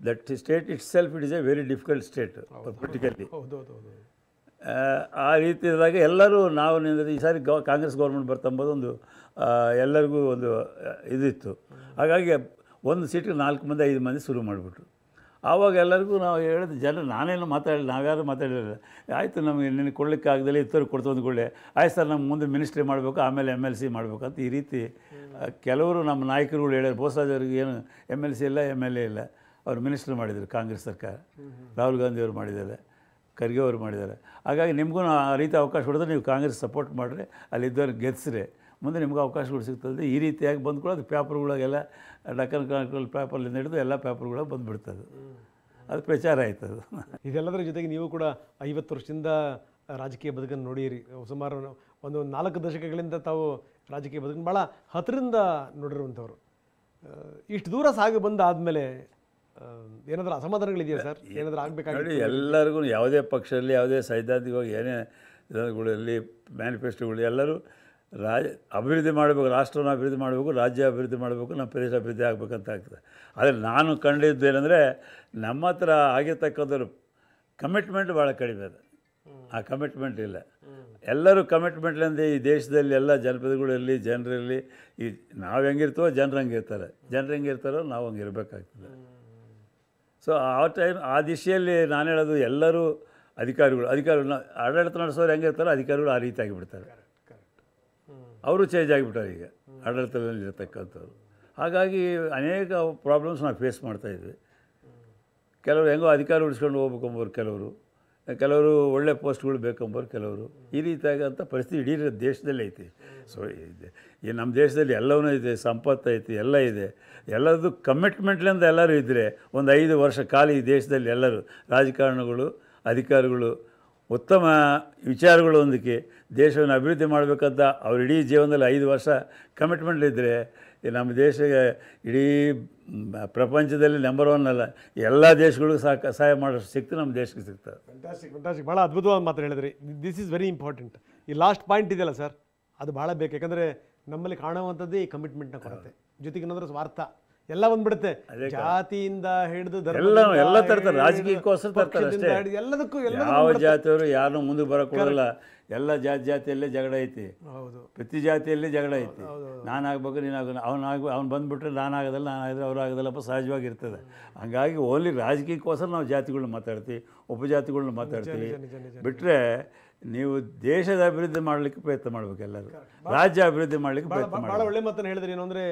That state it self it is A very difficult state politically. ಆ ರೀತಿ ಇದ್ದಾಗ ಎಲ್ಲರೂ ನಾವು ಈ ಸಾರಿ ಕಾಂಗ್ರೆಸ್ ಗೌರ್ಮೆಂಟ್ ಬರ್ತಂಬೋದು ಒಂದು ಎಲ್ಲರಿಗೂ ಒಂದು ಇದಿತ್ತು. ಹಾಗಾಗಿ ಒಂದು ಸೀಟಿಗೆ 4 ಮಂದಿ 5 ಮಂದಿ ಶುರು ಮಾಡಿಬಿಟ್ರು. ಆವಾಗ ಎಲ್ಲರಿಗೂ ನಾವು ಹೇಳಿದ ಜನ, ನಾನೇನು ಮಾತಾಡಲಿಲ್ಲ, ನಾವ್ಯಾರು ಮಾತಾಡಲಿಲ್ಲ. ಆಯಿತು, ನಮಗೆ ನಿನಗೆ ಕೊಡಲಿಕ್ಕೆ ಆಗದಲ್ಲಿ ಇತ್ತವ್ರಿಗೆ ಕೊಡ್ತು ಅಂದ್ಕೊಳ್ಳಿ, ಆಯ್ತು ಸರ್ ನಮ್ಮ ಮುಂದೆ ಮಿನಿಸ್ಟ್ರಿ ಮಾಡಬೇಕು, ಆಮೇಲೆ MLC ಮಾಡಬೇಕು ಅಂತ ಈ ರೀತಿ ಕೆಲವರು ನಮ್ಮ ನಾಯಕರುಗಳು ಹೇಳ್ಯಾರ. ಬೋಸರಾಜ್ ಅವ್ರಿಗೆ ಏನು MLC ಇಲ್ಲ, MLA ಇಲ್ಲ, ಅವ್ರು ಮಿನಿಸ್ಟ್ರಿ ಮಾಡಿದರು ಕಾಂಗ್ರೆಸ್ ಸರ್ಕಾರ. ರಾಹುಲ್ ಗಾಂಧಿ ಅವರು ಮಾಡಿದ್ದಾರೆ, ಖರ್ಗೆ ಅವರು ಮಾಡಿದ್ದಾರೆ. ಹಾಗಾಗಿ ನಿಮಗೂ ಆ ರೀತಿ ಅವಕಾಶ ಕೊಡಿದ್ರೆ ನೀವು ಕಾಂಗ್ರೆಸ್ ಸಪೋರ್ಟ್ ಮಾಡಿರಿ, ಅಲ್ಲಿದ್ದವ್ರಿಗೆ ಗೆಲ್ಲಿಸ್ರೆ ಮುಂದೆ ನಿಮ್ಗೆ ಅವಕಾಶಗಳು ಸಿಗ್ತದೆ. ಈ ರೀತಿಯಾಗಿ ಬಂದ್ಕೊಳ್ಳೋದು ಪೇಪರ್ಗಳಿಗೆಲ್ಲ ಡಕ್ಕನ್ ಕ್ರಾನಿಕಲ್ ಪೇಪರ್ಲಿಂದ ಹಿಡಿದು ಎಲ್ಲ ಪೇಪರ್ಗಳಿಗೆ ಬಂದುಬಿಡ್ತದೆ. ಅದು ಪ್ರಚಾರ ಆಯ್ತದು. ಇದೆಲ್ಲದರ ಜೊತೆಗೆ ನೀವು ಕೂಡ 50 ವರ್ಷದಿಂದ ರಾಜಕೀಯ ಬದುಕನ್ನು ನೋಡಿರಿ. ಸುಮಾರು ಒಂದು 4 ದಶಕಗಳಿಂದ ತಾವು ರಾಜಕೀಯ ಬದುಕನ್ನು ಭಾಳ ಹತ್ತಿರದಿಂದ ನೋಡಿರುವಂಥವ್ರು. ಇಷ್ಟು ದೂರ ಸಾಗಿ ಬಂದಾದಮೇಲೆ ಏನಾದರೂ ಅಸಮಾಧಾನಗಳಿದೆಯಾ ಸರ್? ಏನಾದರೂ ಆಗಬೇಕಾಗಿ ಎಲ್ಲರಿಗೂ ಯಾವುದೇ ಪಕ್ಷದಲ್ಲಿ ಯಾವುದೇ ಸೈದ್ಧಾಂತಿಕವಾಗಿ ಏನೇ ಇದರಲ್ಲಿ ಮ್ಯಾನಿಫೆಸ್ಟೋಗಳು ಎಲ್ಲರೂ ಅಭಿವೃದ್ಧಿ ಮಾಡಬೇಕು, ರಾಷ್ಟ್ರವನ್ನು ಅಭಿವೃದ್ಧಿ ಮಾಡಬೇಕು, ರಾಜ್ಯ ಅಭಿವೃದ್ಧಿ ಮಾಡಬೇಕು, ನಮ್ಮ ಪ್ರದೇಶ ಅಭಿವೃದ್ಧಿ ಆಗಬೇಕಂತ ಆಗ್ತದೆ. ಆದರೆ ನಾನು ಕಂಡಿದ್ದೇನೆಂದರೆ ನಮ್ಮ ಹತ್ರ ಆಗಿರ್ತಕ್ಕಂಥವ್ರು ಕಮಿಟ್ಮೆಂಟ್ ಭಾಳ ಕಡಿಮೆ ಇದೆ. ಆ ಕಮಿಟ್ಮೆಂಟ್ ಇಲ್ಲ. ಎಲ್ಲರೂ ಕಮಿಟ್ಮೆಂಟ್ಲಿಂದ ಈ ದೇಶದಲ್ಲಿ ಎಲ್ಲ ಜನಪದಗಳಲ್ಲಿ ಜನರಲ್ಲಿ ಈ ನಾವು ಹೆಂಗಿರ್ತೀವೋ ಜನರು ಹಂಗಿರ್ತಾರೆ, ಜನರು ಹೆಂಗಿರ್ತಾರೋ ನಾವು ಹಂಗೆ ಇರಬೇಕಾಗ್ತದೆ. ಸೊ ಆ ದಿಶೆಯಲ್ಲಿ ನಾನು ಹೇಳೋದು ಎಲ್ಲರೂ ಅಧಿಕಾರಿಗಳು ಆಡಳಿತ ನಡೆಸೋರು ಹೆಂಗಿರ್ತಾರೋ ಅಧಿಕಾರಿಗಳು ಆ ರೀತಿ ಆಗಿಬಿಡ್ತಾರೆ. ಅವರು ಚೇಂಜ್ ಆಗಿಬಿಟ್ಟಾರೆ ಈಗ ಆಡಳಿತದಲ್ಲಿ ಇರತಕ್ಕಂಥವ್ರು. ಹಾಗಾಗಿ ಅನೇಕ ಪ್ರಾಬ್ಲಮ್ಸ್ ನಾವು ಫೇಸ್ ಮಾಡ್ತಾಯಿದ್ವಿ. ಕೆಲವರು ಹೆಂಗೋ ಅಧಿಕಾರ ಉಳಿಸ್ಕೊಂಡು ಹೋಗ್ಬೇಕಂಬೋರು, ಕೆಲವರು ಒಳ್ಳೆ ಪೋಸ್ಟ್ಗಳು ಬೇಕಂಬೋರು, ಕೆಲವರು ಈ ರೀತಿಯಾಗಂಥ ಪರಿಸ್ಥಿತಿ ಇಡೀ ದೇಶದಲ್ಲೇ ಐತಿ. ಸೊ ಈ ನಮ್ಮ ದೇಶದಲ್ಲಿ ಎಲ್ಲವೂ ಇದೆ, ಸಂಪತ್ತು ಐತಿ, ಎಲ್ಲ ಇದೆ. ಎಲ್ಲರದ್ದು ಕಮಿಟ್ಮೆಂಟ್ಲಿಂದ ಎಲ್ಲರೂ ಇದ್ದರೆ ಒಂದು 5 ವರ್ಷ ಕಾಲ ಈ ದೇಶದಲ್ಲಿ ಎಲ್ಲರೂ ರಾಜಕಾರಣಿಗಳು ಅಧಿಕಾರಿಗಳು ಉತ್ತಮ ವಿಚಾರಗಳು ಹೊಂದಿಕೆ ದೇಶವನ್ನು ಅಭಿವೃದ್ಧಿ ಮಾಡಬೇಕಂತ ಅವ್ರು ಇಡೀ ಜೀವನದಲ್ಲಿ 5 ವರ್ಷ ಕಮಿಟ್ಮೆಂಟ್ಲಿದ್ದರೆ ನಮ್ಮ ದೇಶ ಇಡೀ ಪ್ರಪಂಚದಲ್ಲಿ ನಂಬರ್ 1 ಅಲ್ಲ, ಎಲ್ಲ ದೇಶಗಳಿಗೂ ಸಹಾಯ ಮಾಡೋ ಶಕ್ತಿ ನಮ್ಮ ದೇಶಕ್ಕೆ ಸಿಗ್ತದೆ. ಫ್ಯಾಂಟಾಸ್ಟಿಕ್. ಭಾಳ ಅದ್ಭುತವಾದ ಮಾತು ಹೇಳಿದ್ರಿ. This is very important. ಈ ಲಾಸ್ಟ್ ಪಾಯಿಂಟ್ ಇದೆಯಲ್ಲ ಸರ್, ಅದು ಭಾಳ ಬೇಕು. ಯಾಕಂದರೆ ನಮ್ಮಲ್ಲಿ ಕಾಣುವಂಥದ್ದೇ ಈ ಕಮಿಟ್ಮೆಂಟ್ನ ಕೊರತೆ, ಜೊತೆಗೆ ಏನಾದರೂ ಸ್ವಾರ್ಥ ಎಲ್ಲ ಬಂದ್ಬಿಡುತ್ತೆ. ಜಾತಿಯಿಂದ ಹಿಡಿದು ಎಲ್ಲ ತರ್ತಾರೆ, ರಾಜಕೀಯಕ್ಕೋಸ್ಕರ ತರ್ತಾರೆ ಅಷ್ಟೇ. ಎಲ್ಲದಕ್ಕೂ ಯಾವ ಜಾತಿಯವರು ಯಾರನ್ನೂ ಮುಂದೆ ಬರೋಕ್ಕೋಗಲ್ಲ. ಎಲ್ಲ ಜಾತಿಯಲ್ಲೇ ಜಗಳ ಐತಿ. ಹೌದು, ಪ್ರತಿ ಜಾತಿಯಲ್ಲೇ ಜಗಳ ಐತಿ. ನಾನಾಗಬೇಕು, ನೀನಾಗ ಅವ್ನು ಬಂದುಬಿಟ್ರೆ ನಾನಾಗೋದಲ್ಲ, ನಾನಾಗಿದ್ರೆ ಅವ್ರು ಆಗೋದಲ್ಲಪ್ಪ, ಸಹಜವಾಗಿರ್ತದೆ. ಹಂಗಾಗಿ ಓನ್ಲಿ ರಾಜಕೀಯಕ್ಕೋಸ್ಕರ ನಾವು ಜಾತಿಗಳನ್ನ ಮಾತಾಡ್ತೀವಿ, ಉಪಜಾತಿಗಳನ್ನ ಮಾತಾಡ್ತೀವಿ. ಬಿಟ್ಟರೆ ನೀವು ದೇಶದ ಅಭಿವೃದ್ಧಿ ಮಾಡಲಿಕ್ಕೆ ಪ್ರಯತ್ನ ಮಾಡಬೇಕು, ಎಲ್ಲರೂ ರಾಜ್ಯ ಅಭಿವೃದ್ಧಿ ಮಾಡಲಿಕ್ಕೆ ಪ್ರಯತ್ನ ಮಾಡಿ. ಭಾಳ ಒಳ್ಳೆ ಮಾತನ್ನು ಹೇಳಿದ್ರಿ. ಏನು ಅಂದರೆ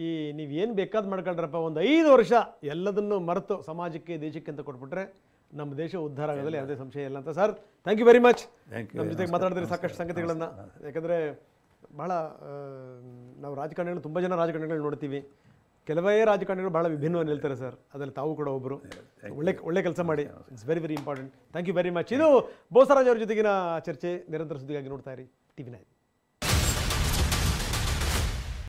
ಈ ನೀವೇನು ಬೇಕಾದ್ ಮಾಡ್ಕೊಂಡ್ರಪ್ಪ, ಒಂದು 5 ವರ್ಷ ಎಲ್ಲದನ್ನು ಮರೆತು ಸಮಾಜಕ್ಕೆ ದೇಶಕ್ಕೆ ಅಂತ ಕೊಟ್ಬಿಟ್ರೆ ನಮ್ಮ ದೇಶ ಉದ್ಧಾರ ಆಗೋದ್ರಲ್ಲಿ ಯಾವುದೇ ಸಂಶಯ ಇಲ್ಲ ಅಂತ. Sir, thank you very much. ನಮ್ಮ ಜೊತೆಗೆ ಮಾತಾಡಿದ್ರೆ ಸಾಕಷ್ಟು ಸಂಗತಿಗಳನ್ನು. ಯಾಕಂದರೆ ಭಾಳ ನಾವು ರಾಜಕಾರಣಿಗಳು ತುಂಬ ಜನ ರಾಜಕಾರಣಿಗಳು ನೋಡ್ತೀವಿ. ಕೆಲವೇ ರಾಜಕಾರಣಿಗಳು ಭಾಳ ವಿಭಿನ್ನವಾಗಿ ನಿಲ್ತಾರೆ ಸರ್. ಅದರಲ್ಲಿ ತಾವು ಕೂಡ ಒಬ್ಬರು. ಒಳ್ಳೆ ಕೆಲಸ ಮಾಡಿ. It's very important. Thank you very much. ಇದು ಬೋಸರಾಜ್ ಅವ್ರ ಜೊತೆಗಿನ ಚರ್ಚೆ. ನಿರಂತರ ಸುದ್ದಿಗಾಗಿ ನೋಡ್ತಾ ಇರಿ TV9.